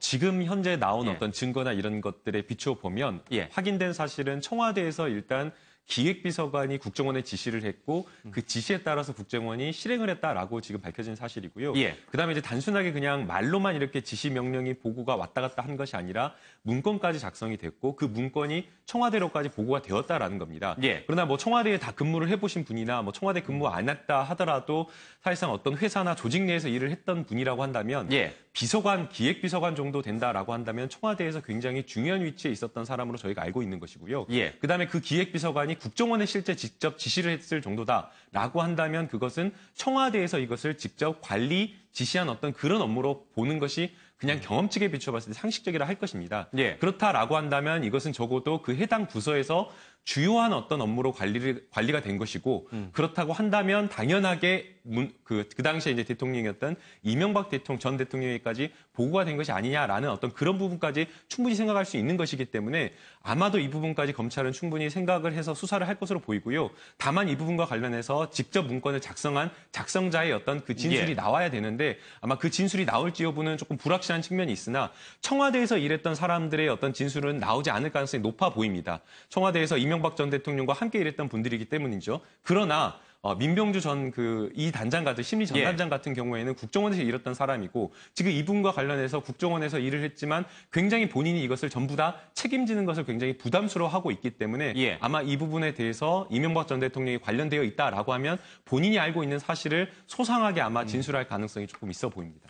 지금 현재 나온 어떤 증거나 이런 것들에 비추어 보면 확인된 사실은 청와대에서 일단 기획비서관이 국정원에 지시를 했고 그 지시에 따라서 국정원이 실행을 했다라고 지금 밝혀진 사실이고요. 그다음에 이제 단순하게 그냥 말로만 이렇게 지시 명령이 보고가 왔다 갔다 한 것이 아니라 문건까지 작성이 됐고 그 문건이 청와대로까지 보고가 되었다라는 겁니다. 그러나 뭐 청와대에 다 근무를 해보신 분이나 뭐 청와대 근무 안 했다 하더라도 사실상 어떤 회사나 조직 내에서 일을 했던 분이라고 한다면 비서관, 기획비서관 정도 된다라고 한다면 청와대에서 굉장히 중요한 위치에 있었던 사람으로 저희가 알고 있는 것이고요. 그다음에 그 기획비서관이 국정원에 실제 직접 지시를 했을 정도다라고 한다면 그것은 청와대에서 이것을 직접 관리, 지시한 어떤 그런 업무로 보는 것이 그냥 경험칙에 비춰봤을 때 상식적이라 할 것입니다. 그렇다라고 한다면 이것은 적어도 그 해당 부서에서 주요한 어떤 업무로 관리가 된 것이고 그렇다고 한다면 당연하게 그 당시에 이제 대통령이었던 이명박 전 대통령에게까지 보고가 된 것이 아니냐라는 어떤 그런 부분까지 충분히 생각할 수 있는 것이기 때문에 아마도 이 부분까지 검찰은 충분히 생각을 해서 수사를 할 것으로 보이고요. 다만 이 부분과 관련해서 직접 문건을 작성한 작성자의 어떤 그 진술이 나와야 되는데 아마 그 진술이 나올지 여부는 조금 불확실한 측면이 있으나 청와대에서 일했던 사람들의 어떤 진술은 나오지 않을 가능성이 높아 보입니다. 청와대에서 이명박 전 대통령과 함께 일했던 분들이기 때문이죠. 그러나 민병주 전 이 단장 같은 심리 전단장 같은 경우에는 국정원에서 일했던 사람이고 지금 이분과 관련해서 국정원에서 일을 했지만 굉장히 본인이 이것을 전부 다 책임지는 것을 굉장히 부담스러워하고 있기 때문에 아마 이 부분에 대해서 이명박 전 대통령이 관련되어 있다라고 하면 본인이 알고 있는 사실을 소상하게 아마 진술할 가능성이 조금 있어 보입니다.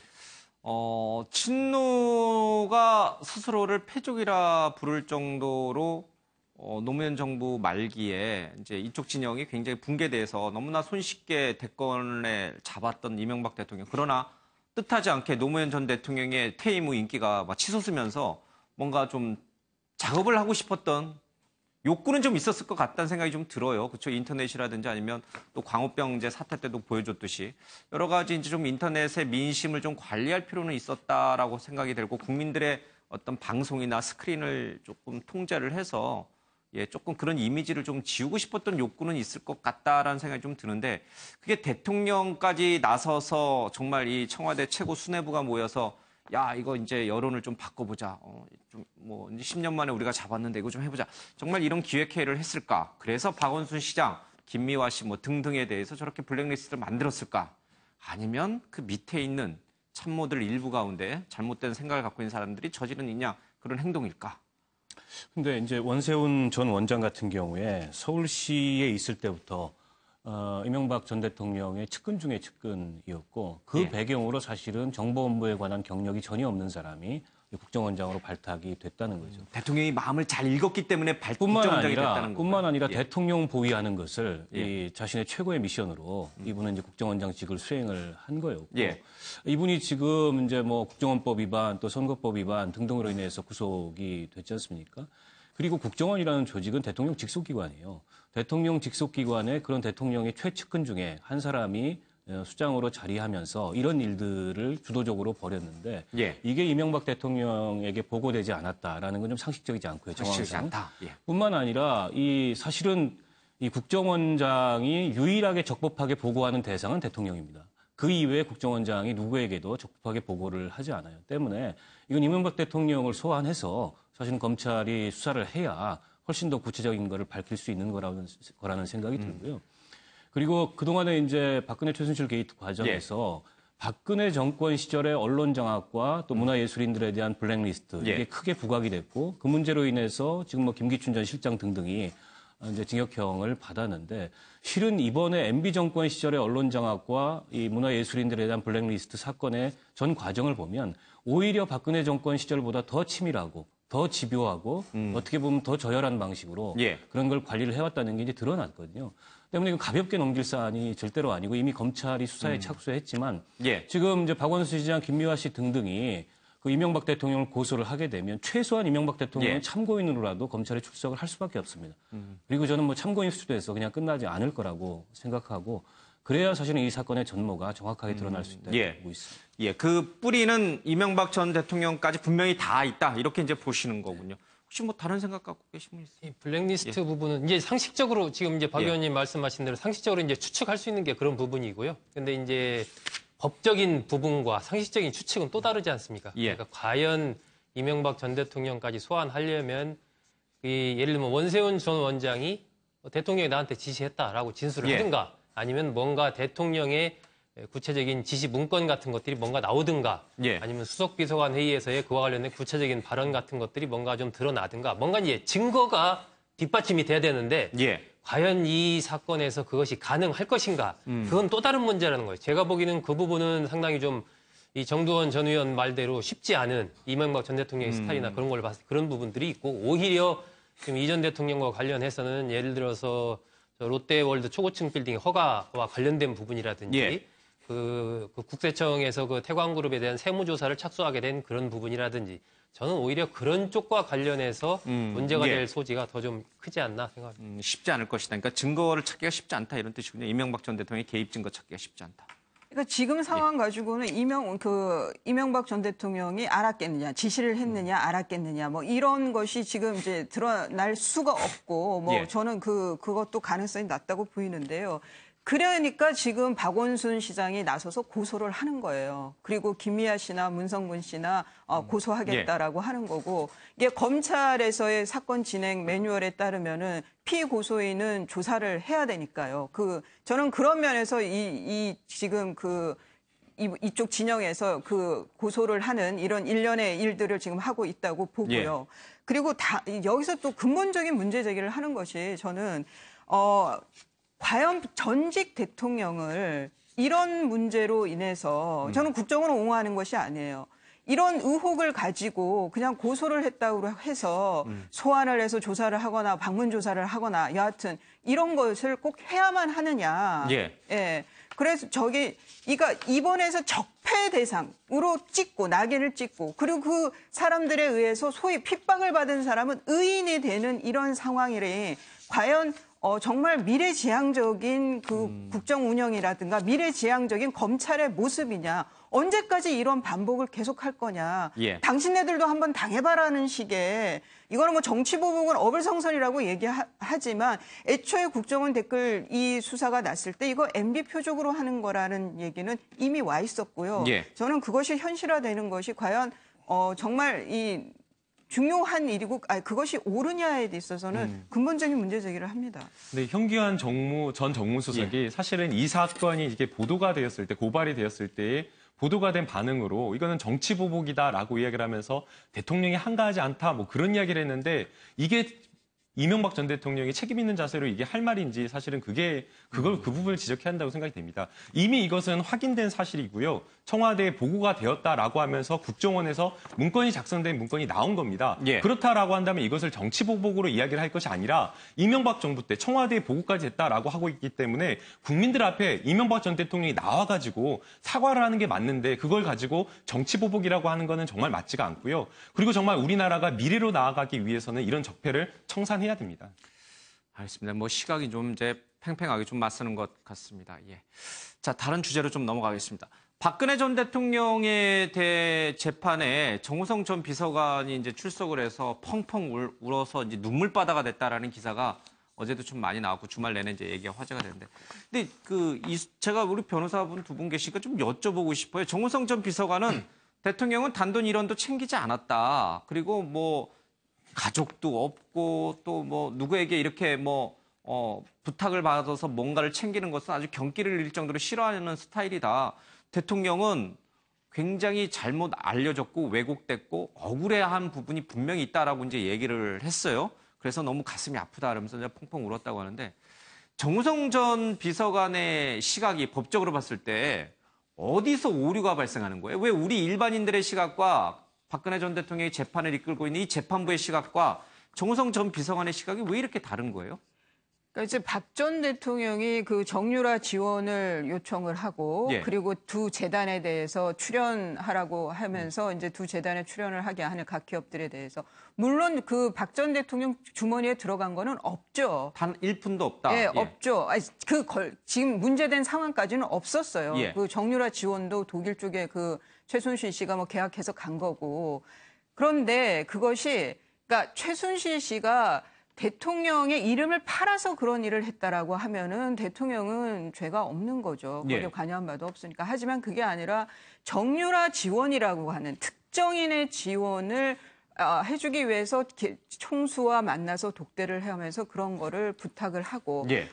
친노가 스스로를 패족이라 부를 정도로 노무현 정부 말기에 이제 이쪽 진영이 굉장히 붕괴돼서 너무나 손쉽게 대권에 잡았던 이명박 대통령. 그러나 뜻하지 않게 노무현 전 대통령의 퇴임 후 인기가 막 치솟으면서 뭔가 좀 작업을 하고 싶었던 욕구는 좀 있었을 것 같다는 생각이 좀 들어요. 그렇죠? 인터넷이라든지 아니면 또 광우병제 사태 때도 보여줬듯이 여러 가지 이제 좀 인터넷의 민심을 좀 관리할 필요는 있었다라고 생각이 들고 국민들의 어떤 방송이나 스크린을 조금 통제를 해서 조금 그런 이미지를 좀 지우고 싶었던 욕구는 있을 것 같다라는 생각이 좀 드는데 그게 대통령까지 나서서 정말 이 청와대 최고 수뇌부가 모여서 야, 이거 이제 여론을 좀 바꿔보자. 좀 뭐 10년 만에 우리가 잡았는데 이거 좀 해보자. 정말 이런 기획회의를 했을까? 그래서 박원순 시장, 김미화 씨 뭐 등등에 대해서 저렇게 블랙리스트를 만들었을까? 아니면 그 밑에 있는 참모들 일부 가운데 잘못된 생각을 갖고 있는 사람들이 저지른 그런 행동일까? 근데 이제 원세훈 전 원장 같은 경우에 서울시에 있을 때부터 이명박 전 대통령의 측근 중에 측근이었고 그 배경으로 사실은 정보본부에 관한 경력이 전혀 없는 사람이 국정원장으로 발탁이 됐다는 거죠. 대통령이 마음을 잘 읽었기 때문에 국정원장이 됐다는 거죠. 뿐만 아니라 대통령 보위하는 것을 이 자신의 최고의 미션으로 이분은 이제 국정원장직을 수행을 한 거였고 이분이 지금 이제 뭐 국정원법 위반 또 선거법 위반 등등으로 인해서 구속이 됐지 않습니까? 그리고 국정원이라는 조직은 대통령 직속기관이에요. 대통령 직속기관에 그런 대통령의 최측근 중에 한 사람이 수장으로 자리하면서 이런 일들을 주도적으로 벌였는데 이게 이명박 대통령에게 보고되지 않았다라는 건 좀 상식적이지 않고요. 상식적이지 않다. 뿐만 아니라 사실은 이 국정원장이 유일하게 적법하게 보고하는 대상은 대통령입니다. 그 이외에 국정원장이 누구에게도 적법하게 보고를 하지 않아요. 때문에 이건 이명박 대통령을 소환해서 사실은 검찰이 수사를 해야 훨씬 더 구체적인 거를 밝힐 수 있는 거라는 생각이 들고요. 그리고 그동안에 이제 박근혜 최순실 게이트 과정에서 박근혜 정권 시절의 언론 장악과 또 문화예술인들에 대한 블랙리스트 이게 크게 부각이 됐고 그 문제로 인해서 지금 뭐 김기춘 전 실장 등등이 이제 징역형을 받았는데 실은 이번에 MB 정권 시절의 언론 장악과 이 문화예술인들에 대한 블랙리스트 사건의 전 과정을 보면 오히려 박근혜 정권 시절보다 더 치밀하고 더 집요하고 어떻게 보면 더 저열한 방식으로 그런 걸 관리를 해왔다는 게 이제 드러났거든요. 때문에 이거 가볍게 넘길 사안이 절대로 아니고 이미 검찰이 수사에 착수했지만 지금 이제 박원순 시장, 김미화 씨 등등이 그 이명박 대통령을 고소를 하게 되면 최소한 이명박 대통령은 참고인으로라도 검찰에 출석을 할 수밖에 없습니다. 그리고 저는 뭐 참고인 수수에서 그냥 끝나지 않을 거라고 생각하고 그래야 사실은 이 사건의 전모가 정확하게 드러날 수 있다고 보고 있습니다. 그 뿌리는 이명박 전 대통령까지 분명히 다 있다 이렇게 이제 보시는 거군요. 혹시 뭐 다른 생각 갖고 계신 분 있어요? 이 블랙리스트 부분은 이제 상식적으로 지금 이제 박 의원님 말씀하신 대로 상식적으로 이제 추측할 수 있는 게 그런 부분이고요. 근데 이제 법적인 부분과 상식적인 추측은 또 다르지 않습니까? 그러니까 과연 이명박 전 대통령까지 소환하려면 예를 들면 원세훈 전 원장이 대통령이 나한테 지시했다라고 진술을 하든가 아니면 뭔가 대통령의 구체적인 지시 문건 같은 것들이 뭔가 나오든가 아니면 수석비서관 회의에서의 그와 관련된 구체적인 발언 같은 것들이 뭔가 좀 드러나든가 뭔가 이제 증거가 뒷받침이 돼야 되는데 과연 이 사건에서 그것이 가능할 것인가 그건 또 다른 문제라는 거예요. 제가 보기에는 그 부분은 상당히 좀 이 정두원 전 의원 말대로 쉽지 않은 이명박 전 대통령의 스타일이나 그런 걸 봤을 때 그런 부분들이 있고 오히려 지금 이 전 대통령과 관련해서는 예를 들어서 롯데월드 초고층 빌딩 허가와 관련된 부분이라든지 그 국세청에서 그 태광그룹에 대한 세무조사를 착수하게 된 그런 부분이라든지 저는 오히려 그런 쪽과 관련해서 문제가 될 소지가 더 좀 크지 않나 생각합니다. 쉽지 않을 것이다. 그러니까 증거를 찾기가 쉽지 않다 이런 뜻이군요. 이명박 전 대통령의 개입 증거 찾기가 쉽지 않다. 그러니까 지금 상황 가지고는 이명박 전 대통령이 알았겠느냐, 지시를 했느냐, 알았겠느냐, 뭐 이런 것이 지금 이제 드러날 수가 없고, 뭐 저는 그것도 가능성이 낮다고 보이는데요. 그러니까 지금 박원순 시장이 나서서 고소를 하는 거예요. 그리고 김미아 씨나 문성근 씨나 고소하겠다라고 하는 거고, 이게 검찰에서의 사건 진행 매뉴얼에 따르면은 피고소인은 조사를 해야 되니까요. 저는 그런 면에서 지금 이쪽 진영에서 그 고소를 하는 이런 일련의 일들을 지금 하고 있다고 보고요. 그리고 여기서 또 근본적인 문제 제기를 하는 것이 저는 과연 전직 대통령을 이런 문제로 인해서 저는 국정을 옹호하는 것이 아니에요. 이런 의혹을 가지고 그냥 고소를 했다고 해서 소환을 해서 조사를 하거나 방문 조사를 하거나 여하튼 이런 것을 꼭 해야만 하느냐. 그래서 이번에서 적폐 대상으로 찍고 낙인을 찍고 그리고 그 사람들에 의해서 소위 핍박을 받은 사람은 의인이 되는 이런 상황이래. 과연 정말 미래지향적인 그 국정 운영이라든가 미래지향적인 검찰의 모습이냐. 언제까지 이런 반복을 계속할 거냐. 예. 당신네들도 한번 당해봐라는 식의 이거는 뭐 정치보복은 어불성설이라고 얘기하지만 애초에 국정원 댓글 이 수사가 났을 때 이거 MB 표적으로 하는 거라는 얘기는 이미 와 있었고요. 예. 저는 그것이 현실화되는 것이 과연 정말 이 중요한 일이고 그것이 옳으냐에 있어서는 근본적인 문제 제기를 합니다. 네, 현기환 전 정무수석이 예. 사실은 이 사건이 이게 보도가 되었을 때 고발이 되었을 때 보도가 된 반응으로 이거는 정치보복이다라고 이야기를 하면서 대통령이 한가하지 않다 뭐 그런 이야기를 했는데 이게 이명박 전 대통령이 책임 있는 자세로 이게 할 말인지 사실은 그 부분을 지적해야 한다고 생각이 됩니다. 이미 이것은 확인된 사실이고요. 청와대에 보고가 되었다라고 하면서 국정원에서 문건이 작성된 문건이 나온 겁니다. 예. 그렇다라고 한다면 이것을 정치보복으로 이야기를 할 것이 아니라 이명박 정부 때 청와대에 보고까지 했다라고 하고 있기 때문에 국민들 앞에 이명박 전 대통령이 나와가지고 사과를 하는 게 맞는데 그걸 가지고 정치보복이라고 하는 거는 정말 맞지가 않고요. 그리고 정말 우리나라가 미래로 나아가기 위해서는 이런 적폐를 청산해야 됩니다. 알겠습니다. 뭐 시각이 좀 이제 팽팽하게 좀 맞서는 것 같습니다. 예. 자, 다른 주제로 좀 넘어가겠습니다. 박근혜 전 대통령의 재판에 정호성 전 비서관이 이제 출석을 해서 펑펑 울어서 이제 눈물바다가 됐다라는 기사가 어제도 좀 많이 나왔고 주말 내내 이제 얘기가 화제가 됐는데, 근데 제가 우리 변호사분 두 분 계시니까 좀 여쭤보고 싶어요. 정호성 전 비서관은 대통령은 단돈 1원도 챙기지 않았다. 그리고 뭐 가족도 없고 또 뭐 누구에게 이렇게 부탁을 받아서 뭔가를 챙기는 것은 아주 경기를 잃을 정도로 싫어하는 스타일이다. 대통령은 굉장히 잘못 알려졌고 왜곡됐고 억울해한 부분이 분명히 있다라고 이제 얘기를 했어요. 그래서 너무 가슴이 아프다 그러면서 이제 펑펑 울었다고 하는데, 정우성 전 비서관의 시각이 법적으로 봤을 때 어디서 오류가 발생하는 거예요? 왜 우리 일반인들의 시각과 박근혜 전 대통령이 재판을 이끌고 있는 이 재판부의 시각과 정우성 전 비서관의 시각이 왜 이렇게 다른 거예요? 그러니까 이제 박 전 대통령이 그 정유라 지원을 요청을 하고 예. 그리고 두 재단에 대해서 출연하라고 하면서 이제 두 재단에 출연을 하게 하는 각 기업들에 대해서 물론 그 박 전 대통령 주머니에 들어간 거는 없죠. 단 1푼도 없다. 예, 예. 없죠. 지금 문제된 상황까지는 없었어요. 예. 그 정유라 지원도 독일 쪽에 그 최순실 씨가 뭐 계약해서 간 거고. 그런데 그러니까 최순실 씨가 대통령의 이름을 팔아서 그런 일을 했다라고 하면은 대통령은 죄가 없는 거죠. 거기에 예. 관여한 바도 없으니까. 하지만 그게 아니라 정유라 지원이라고 하는 특정인의 지원을 해주기 위해서 총수와 만나서 독대를 하면서 그런 거를 부탁을 하고 예.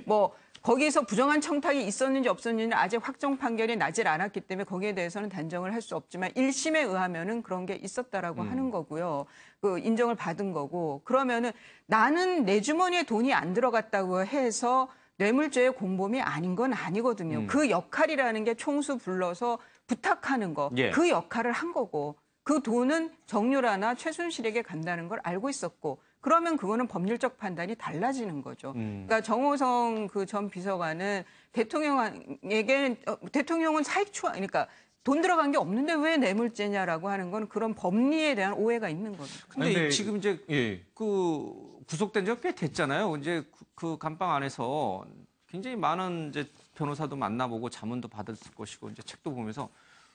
거기서 부정한 청탁이 있었는지 없었는지는 아직 확정 판결이 나질 않았기 때문에 거기에 대해서는 단정을 할 수 없지만 1심에 의하면은 그런 게 있었다라고 하는 거고요. 인정을 받은 거고. 그러면은 나는 내 주머니에 돈이 안 들어갔다고 해서 뇌물죄의 공범이 아닌 건 아니거든요. 그 역할이라는 게 총수 불러서 부탁하는 거. 예. 그 역할을 한 거고. 그 돈은 정유라나 최순실에게 간다는 걸 알고 있었고. 그러면 그거는 법률적 판단이 달라지는 거죠. 그러니까 정호성 그 전 비서관은 대통령은 사익 추앙, 그러니까 돈 들어간 게 없는데 왜 뇌물죄냐라고 하는 건 그런 법리에 대한 오해가 있는 겁니다. 근데 지금 이제 예. 구속된 지가 꽤 됐잖아요. 이제 그 감방 안에서 굉장히 많은 이제 변호사도 만나보고 자문도 받을 것이고 이제 책도 보면서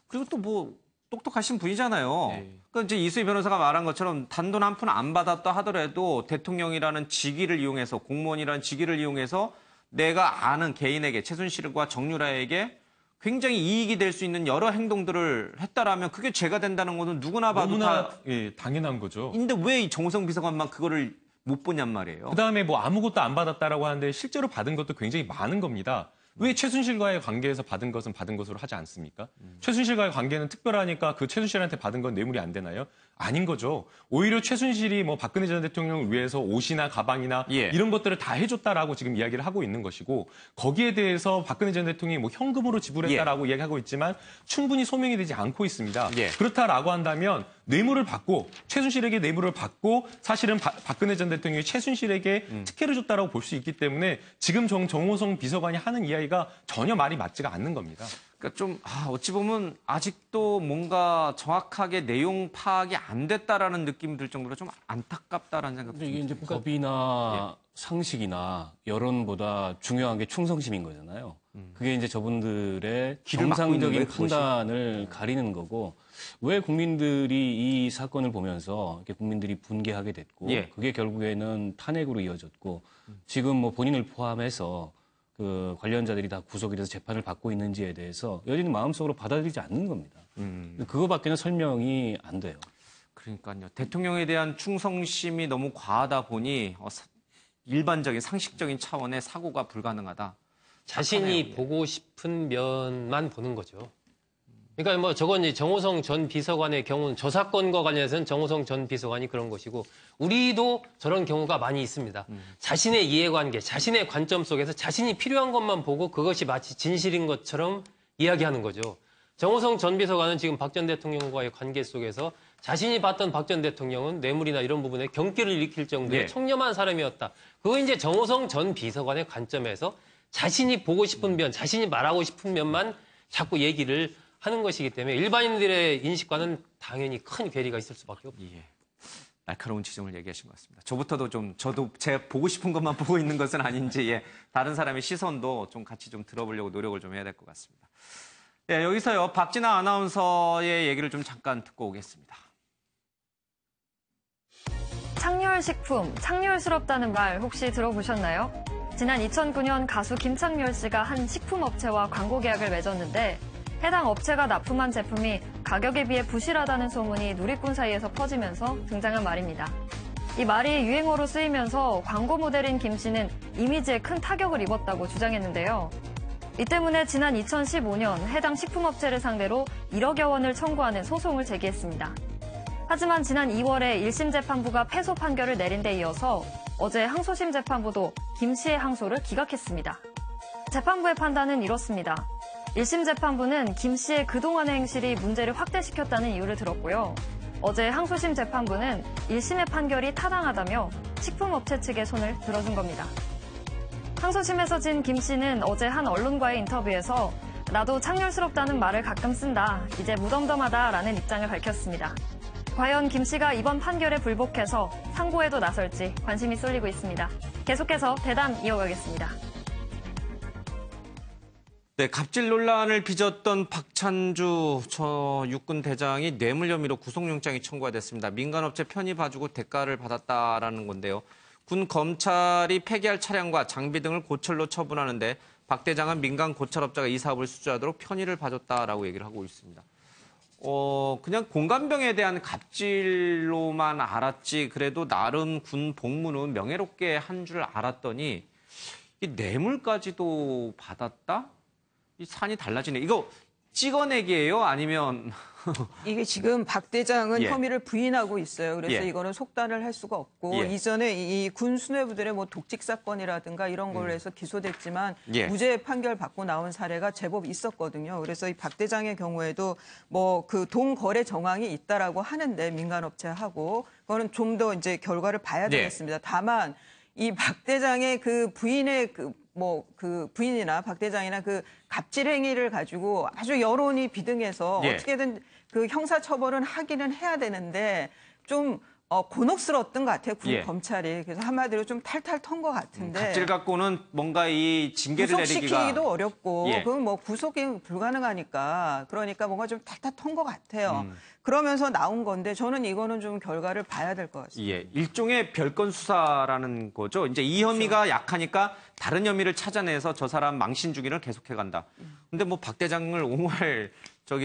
그리고 또 똑똑하신 분이잖아요. 네. 그러니까 이제 이수희 변호사가 말한 것처럼 단돈 한 푼 안 받았다 하더라도 대통령이라는 직위를 이용해서 공무원이라는 직위를 이용해서 내가 아는 개인에게 최순실과 정유라에게 굉장히 이익이 될 수 있는 여러 행동들을 했다라면 그게 죄가 된다는 것은 누구나 봐도 너무나 당연한 거죠. 근데 왜 이 정우성 비서관만 그거를 못 보냔 말이에요. 그다음에 아무것도 안 받았다라고 하는데 실제로 받은 것도 굉장히 많은 겁니다. 왜 최순실과의 관계에서 받은 것은 받은 것으로 하지 않습니까? 최순실과의 관계는 특별하니까 그 최순실한테 받은 건 뇌물이 안 되나요? 아닌 거죠. 오히려 최순실이 뭐 박근혜 전 대통령을 위해서 옷이나 가방이나 이런 것들을 다 해줬다라고 지금 이야기를 하고 있는 것이고 거기에 대해서 박근혜 전 대통령이 뭐 현금으로 지불했다라고 이야기하고 있지만 충분히 소명이 되지 않고 있습니다. 그렇다라고 한다면 뇌물을 받고 최순실에게 뇌물을 받고 사실은 박근혜 전 대통령이 최순실에게 특혜를 줬다라고 볼 수 있기 때문에 지금 정호성 비서관이 하는 이야기가 전혀 말이 맞지가 않는 겁니다. 그러니까 좀 어찌 보면 아직도 뭔가 정확하게 내용 파악이 안 됐다라는 느낌이 들 정도로 좀 안타깝다라는 생각도 이게 이제 법이나 상식이나 여론보다 중요한 게 충성심인 거잖아요. 그게 이제 저분들의 정상적인 판단을 가리는 거고 왜 국민들이 이 사건을 보면서 이렇게 국민들이 분개하게 됐고 그게 결국에는 탄핵으로 이어졌고 지금 뭐 본인을 포함해서 그 관련자들이 다 구속이 돼서 재판을 받고 있는지에 대해서 여전히 마음속으로 받아들이지 않는 겁니다. 그거밖에는 설명이 안 돼요. 그러니까요. 대통령에 대한 충성심이 너무 과하다 보니 일반적인 상식적인 차원의 사고가 불가능하다. 자신이 보고 싶은 면만 보는 거죠. 그러니까 뭐 저건 이제 정호성 전 비서관의 경우는 저 사건과 관련해서는 정호성 전 비서관이 그런 것이고 우리도 저런 경우가 많이 있습니다. 자신의 이해관계, 자신의 관점 속에서 자신이 필요한 것만 보고 그것이 마치 진실인 것처럼 이야기하는 거죠. 정호성 전 비서관은 지금 박 전 대통령과의 관계 속에서 자신이 봤던 박 전 대통령은 뇌물이나 이런 부분에 경기를 일으킬 정도의 청렴한 사람이었다. 그거 이제 정호성 전 비서관의 관점에서 자신이 보고 싶은 면, 자신이 말하고 싶은 면만 자꾸 얘기를 하는 것이기 때문에 일반인들의 인식과는 당연히 큰 괴리가 있을 수밖에 없죠. 날카로운 지점을 얘기하신 것 같습니다. 저도 제 보고 싶은 것만 보고 있는 것은 아닌지 다른 사람의 시선도 좀 같이 좀 들어보려고 노력을 좀 해야 될 것 같습니다. 여기서요 박진아 아나운서의 얘기를 좀 잠깐 듣고 오겠습니다. 창렬식품, 창렬스럽다는 말 혹시 들어보셨나요? 지난 2009년 가수 김창렬 씨가 한 식품업체와 광고 계약을 맺었는데 해당 업체가 납품한 제품이 가격에 비해 부실하다는 소문이 누리꾼 사이에서 퍼지면서 등장한 말입니다. 이 말이 유행어로 쓰이면서 광고 모델인 김 씨는 이미지에 큰 타격을 입었다고 주장했는데요. 이 때문에 지난 2015년 해당 식품업체를 상대로 1억여 원을 청구하는 소송을 제기했습니다. 하지만 지난 2월에 1심 재판부가 패소 판결을 내린 데 이어서 어제 항소심 재판부도 김 씨의 항소를 기각했습니다. 재판부의 판단은 이렇습니다. 1심 재판부는 김 씨의 그동안의 행실이 문제를 확대시켰다는 이유를 들었고요. 어제 항소심 재판부는 1심의 판결이 타당하다며 식품업체 측의 손을 들어준 겁니다. 항소심에서 진 김 씨는 어제 한 언론과의 인터뷰에서 나도 창렬스럽다는 말을 가끔 쓴다. 이제 무덤덤하다라는 입장을 밝혔습니다. 과연 김 씨가 이번 판결에 불복해서 상고에도 나설지 관심이 쏠리고 있습니다. 계속해서 대담 이어가겠습니다. 갑질 논란을 빚었던 박찬주 육군 대장이 뇌물 혐의로 구속영장이 청구가 됐습니다. 민간업체 편의 봐주고 대가를 받았다라는 건데요. 군 검찰이 폐기할 차량과 장비 등을 고철로 처분하는데 박 대장은 민간 고철업자가 이 사업을 수주하도록 편의를 봐줬다라고 얘기를 하고 있습니다. 그냥 공관병에 대한 갑질로만 알았지 그래도 나름 군 복무는 명예롭게 한 줄 알았더니 이 뇌물까지도 받았다? 이 산이 달라지네. 이거 찍어내기예요? 아니면 이게 지금 박 대장은 혐의를 부인하고 있어요. 그래서 이거는 속단을 할 수가 없고 이전에 이 군 수뇌부들의 뭐 독직 사건이라든가 이런 걸로 해서 기소됐지만 무죄 판결 받고 나온 사례가 제법 있었거든요. 그래서 이 박 대장의 경우에도 뭐 그 돈 거래 정황이 있다라고 하는데 민간업체하고 그거는 좀 더 이제 결과를 봐야 되겠습니다. 다만 이 박 대장의 그 부인의 그 부인이나 박 대장이나 그 갑질 행위를 가지고 아주 여론이 비등해서 어떻게든 그 형사 처벌은 하기는 해야 되는데 좀 곤혹스러웠던 것 같아요. 군 검찰이. 그래서 한마디로 좀 탈탈 턴 것 같은데. 갑질 갖고는 뭔가 이 징계를 내리기가. 구속시키기도 어렵고 그건 뭐 구속이 불가능하니까 그러니까 뭔가 좀 탈탈 턴 것 같아요. 그러면서 나온 건데 저는 이거는 좀 결과를 봐야 될 것 같습니다. 일종의 별건 수사라는 거죠. 이제 이 혐의가 약하니까 다른 혐의를 찾아내서 저 사람 망신 주기를 계속해 간다. 근데 뭐 박 대장을 옹호할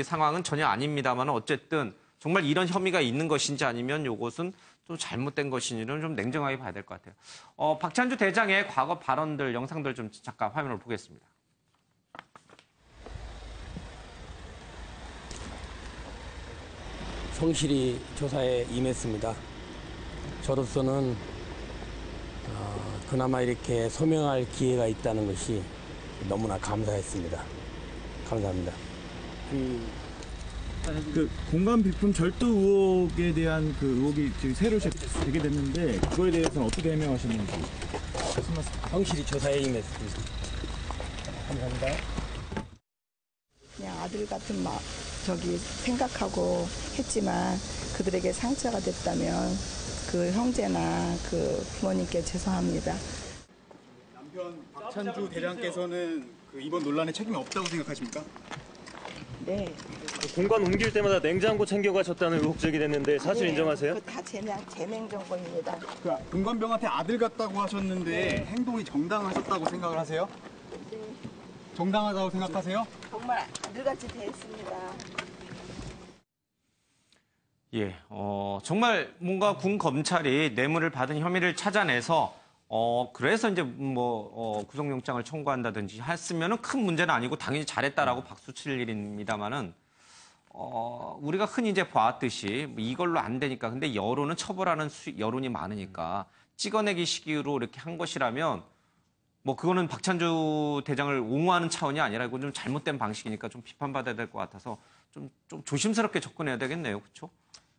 상황은 전혀 아닙니다만 어쨌든 정말 이런 혐의가 있는 것인지 아니면 이것은 좀 잘못된 것인지는 좀 냉정하게 봐야 될 것 같아요. 박찬주 대장의 과거 발언들, 영상들 좀 잠깐 화면을 보겠습니다. 성실히 조사에 임했습니다. 저로서는 그나마 이렇게 소명할 기회가 있다는 것이 너무나 감사했습니다. 감사합니다. 그 공간 비품 절도 의혹에 대한 그 의혹이 지금 새로 되게 됐는데 그거에 대해서는 어떻게 해명하셨는지. 성실히 조사에 임했습니다. 감사합니다. 그냥 아들 같은 생각하고 했지만 그들에게 상처가 됐다면 그 형제나 그 부모님께 죄송합니다. 남편 박찬주 대장께서는 그 이번 논란에 책임이 없다고 생각하십니까? 네. 공간 옮길 때마다 냉장고 챙겨가셨다는 의혹 제기됐는데 사실 인정하세요? 다 제명 정보입니다. 그 공관병한테 아들 같다고 하셨는데 네. 행동이 정당하셨다고 생각을 하세요? 네. 정당하다고 생각하세요? 정말 아들같이 대했습니다. 예, 정말 뭔가 군 검찰이 뇌물을 받은 혐의를 찾아내서 그래서 이제 구속영장을 청구한다든지 했으면은 큰 문제는 아니고 당연히 잘했다라고 박수 칠 일입니다만은 우리가 흔히 이제 보았듯이 이걸로 안 되니까 근데 여론은 처벌하는 여론이 많으니까 찍어내기 시기로 이렇게 한 것이라면 그거는 박찬주 대장을 옹호하는 차원이 아니라 이건 좀 잘못된 방식이니까 좀 비판받아야 될 것 같아서 좀 조심스럽게 접근해야 되겠네요, 그렇죠?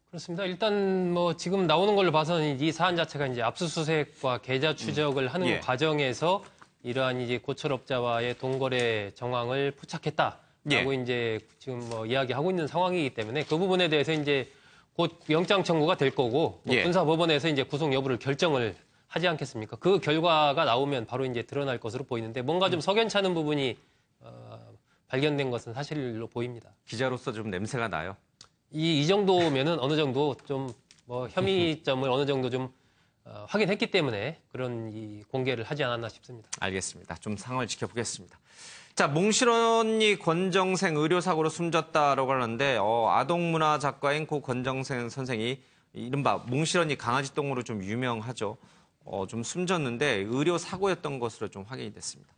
그렇습니다. 일단 지금 나오는 걸로 봐서는 이 사안 자체가 이제 압수수색과 계좌 추적을 하는 과정에서 이러한 이제 고철업자와의 동거래 정황을 포착했다라고 이제 지금 이야기하고 있는 상황이기 때문에 그 부분에 대해서 이제 곧 영장 청구가 될 거고 군사법원에서 이제 구속 여부를 결정을 하지 않겠습니까? 그 결과가 나오면 바로 이제 드러날 것으로 보이는데 뭔가 좀 석연치 않은 부분이 발견된 것은 사실로 보입니다. 기자로서 좀 냄새가 나요. 이 정도면은 어느 정도 좀 혐의점을 어느 정도 좀 확인했기 때문에 그런 이 공개를 하지 않았나 싶습니다. 알겠습니다. 좀 상황을 지켜보겠습니다. 자, 몽실언니 권정생 의료사고로 숨졌다라고 하는데 아동문화 작가인 고 권정생 선생이 이른바 몽실언니 강아지똥으로 좀 유명하죠. 좀 숨졌는데 의료사고였던 것으로 좀 확인이 됐습니다.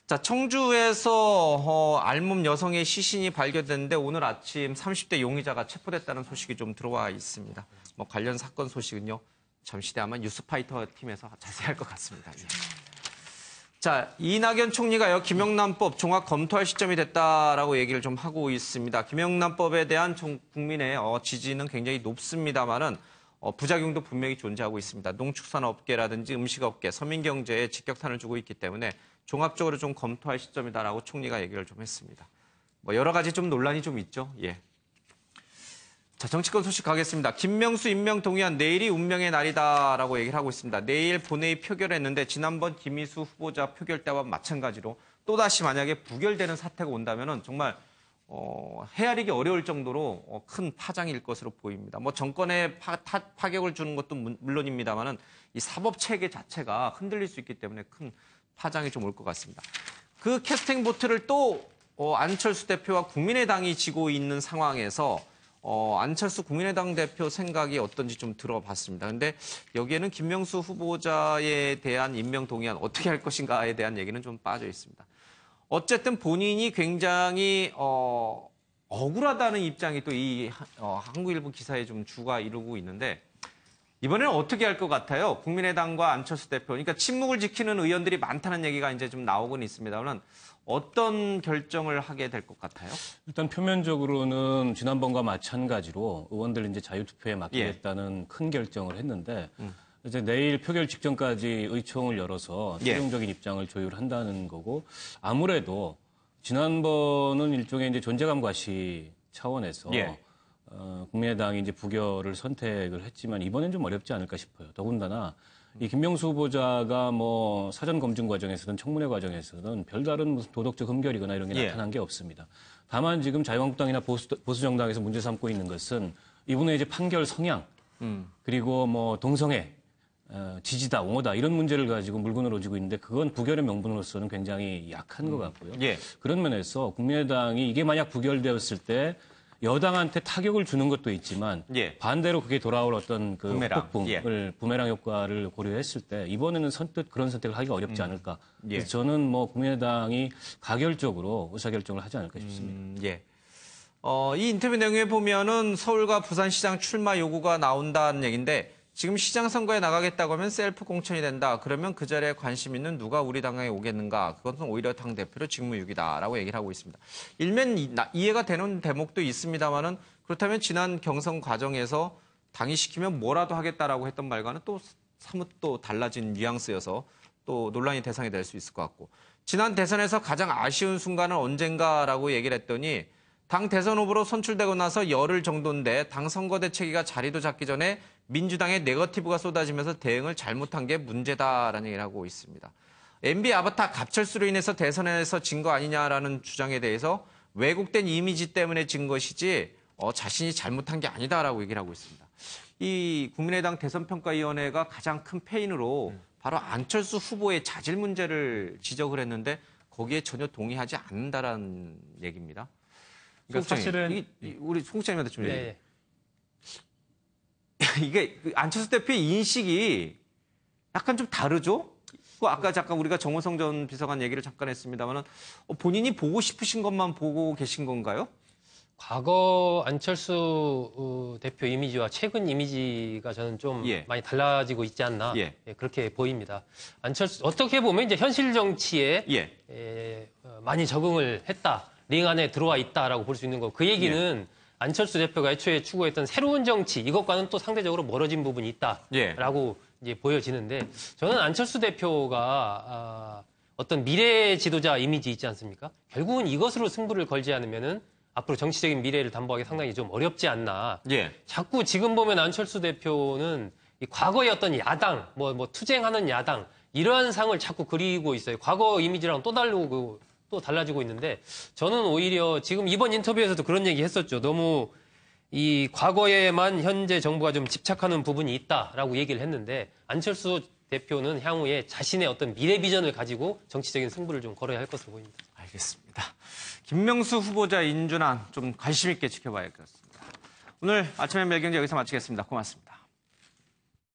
자, 청주에서 알몸 여성의 시신이 발견됐는데 오늘 아침 30대 용의자가 체포됐다는 소식이 좀 들어와 있습니다. 관련 사건 소식은요. 잠시 뒤에 아마 뉴스파이터 팀에서 자세히 할 것 같습니다. 예. 자, 이낙연 총리가요. 김영란법 종합 검토할 시점이 됐다라고 얘기를 좀 하고 있습니다. 김영란법에 대한 국민의 지지는 굉장히 높습니다만은 부작용도 분명히 존재하고 있습니다. 농축산업계라든지 음식업계, 서민경제에 직격탄을 주고 있기 때문에 종합적으로 좀 검토할 시점이다라고 총리가 얘기를 좀 했습니다. 여러 가지 좀 논란이 좀 있죠. 예. 자, 정치권 소식 가겠습니다. 김명수 임명 동의안 내일이 운명의 날이다라고 얘기를 하고 있습니다. 내일 본회의 표결했는데 지난번 김희수 후보자 표결 때와 마찬가지로 또다시 만약에 부결되는 사태가 온다면은 정말 헤아리기 어려울 정도로 큰 파장일 것으로 보입니다. 정권에 파격을 주는 것도 물론입니다만은 이 사법 체계 자체가 흔들릴 수 있기 때문에 큰 파장이 좀 올 것 같습니다. 그 캐스팅 보트를 또 안철수 대표와 국민의당이 지고 있는 상황에서 안철수 국민의당 대표 생각이 어떤지 좀 들어봤습니다. 그런데 여기에는 김명수 후보자에 대한 임명 동의안 어떻게 할 것인가에 대한 얘기는 좀 빠져 있습니다. 어쨌든 본인이 굉장히 억울하다는 입장이 또 이 한국일보 기사에 좀 주가 이루고 있는데 이번에는 어떻게 할 것 같아요? 국민의당과 안철수 대표. 그러니까 침묵을 지키는 의원들이 많다는 얘기가 이제 좀 나오곤 있습니다만 어떤 결정을 하게 될 것 같아요? 일단 표면적으로는 지난번과 마찬가지로 의원들 이제 자유투표에 맡기겠다는 큰 결정을 했는데 이제 내일 표결 직전까지 의총을 열어서 최종적인 입장을 조율한다는 거고 아무래도 지난번은 일종의 이제 존재감 과시 차원에서 국민의당이 이제 부결을 선택을 했지만 이번엔 좀 어렵지 않을까 싶어요. 더군다나 이 김명수 후보자가 사전 검증 과정에서든 청문회 과정에서든 별다른 무슨 도덕적 흠결이거나 이런 게 나타난 게 없습니다. 다만 지금 자유한국당이나 보수 정당에서 문제 삼고 있는 것은 이분의 이제 판결 성향 그리고 동성애 지지다, 옹호다 이런 문제를 가지고 물건으로 지고 있는데 그건 부결의 명분으로서는 굉장히 약한 것 같고요. 그런 면에서 국민의당이 이게 만약 부결되었을 때 여당한테 타격을 주는 것도 있지만 반대로 그게 돌아올 어떤 그 폭풍을 부메랑 효과를 고려했을 때 이번에는 선뜻 그런 선택을 하기가 어렵지 않을까. 그래서 저는 국민의당이 가결적으로 의사결정을 하지 않을까 싶습니다. 이 인터뷰 내용에 보면은 서울과 부산시장 출마 요구가 나온다는 얘기인데 지금 시장 선거에 나가겠다고 하면 셀프 공천이 된다. 그러면 그 자리에 관심 있는 누가 우리 당에 오겠는가. 그것은 오히려 당대표로 직무유기다라고 얘기를 하고 있습니다. 일면 이해가 되는 대목도 있습니다만은 그렇다면 지난 경선 과정에서 당이 시키면 뭐라도 하겠다라고 했던 말과는 또 사뭇 또 달라진 뉘앙스여서 또 논란의 대상이 될 수 있을 것 같고 지난 대선에서 가장 아쉬운 순간은 언젠가라고 얘기를 했더니 당 대선 후보로 선출되고 나서 열흘 정도인데 당 선거대책위가 자리도 잡기 전에 민주당의 네거티브가 쏟아지면서 대응을 잘못한 게 문제다라는 얘기를 하고 있습니다. MB 아바타 갑철수로 인해서 대선에서 진 거 아니냐라는 주장에 대해서 왜곡된 이미지 때문에 진 것이지 자신이 잘못한 게 아니다라고 얘기를 하고 있습니다. 이 국민의당 대선평가위원회가 가장 큰 페인으로 바로 안철수 후보의 자질 문제를 지적을 했는데 거기에 전혀 동의하지 않는다라는 얘기입니다. 그러니까 사실은 우리 송 국장님한테 좀 얘기해요. 이게 안철수 대표의 인식이 약간 좀 다르죠? 아까 잠깐 우리가 정호성 전 비서관 얘기를 잠깐 했습니다만 본인이 보고 싶으신 것만 보고 계신 건가요? 과거 안철수 대표 이미지와 최근 이미지가 저는 좀 많이 달라지고 있지 않나 그렇게 보입니다. 안철수 어떻게 보면 이제 현실 정치에 많이 적응을 했다. 링 안에 들어와 있다라고 볼 수 있는 거. 그 얘기는 안철수 대표가 애초에 추구했던 새로운 정치 이것과는 또 상대적으로 멀어진 부분이 있다라고 이제 보여지는데 저는 안철수 대표가 어떤 미래 지도자 이미지 있지 않습니까? 결국은 이것으로 승부를 걸지 않으면은 앞으로 정치적인 미래를 담보하기 상당히 좀 어렵지 않나. 자꾸 지금 보면 안철수 대표는 이 과거의 어떤 야당, 뭐 투쟁하는 야당 이러한 상을 자꾸 그리고 있어요. 과거 이미지랑 또 다르고 또 달라지고 있는데 저는 오히려 지금 이번 인터뷰에서도 그런 얘기 했었죠. 너무 이 과거에만 현재 정부가 좀 집착하는 부분이 있다라고 얘기를 했는데 안철수 대표는 향후에 자신의 어떤 미래 비전을 가지고 정치적인 승부를 좀 걸어야 할 것으로 보입니다. 알겠습니다. 김명수 후보자 인준안 좀 관심 있게 지켜봐야겠습니다. 오늘 아침의 멜경제 여기서 마치겠습니다. 고맙습니다.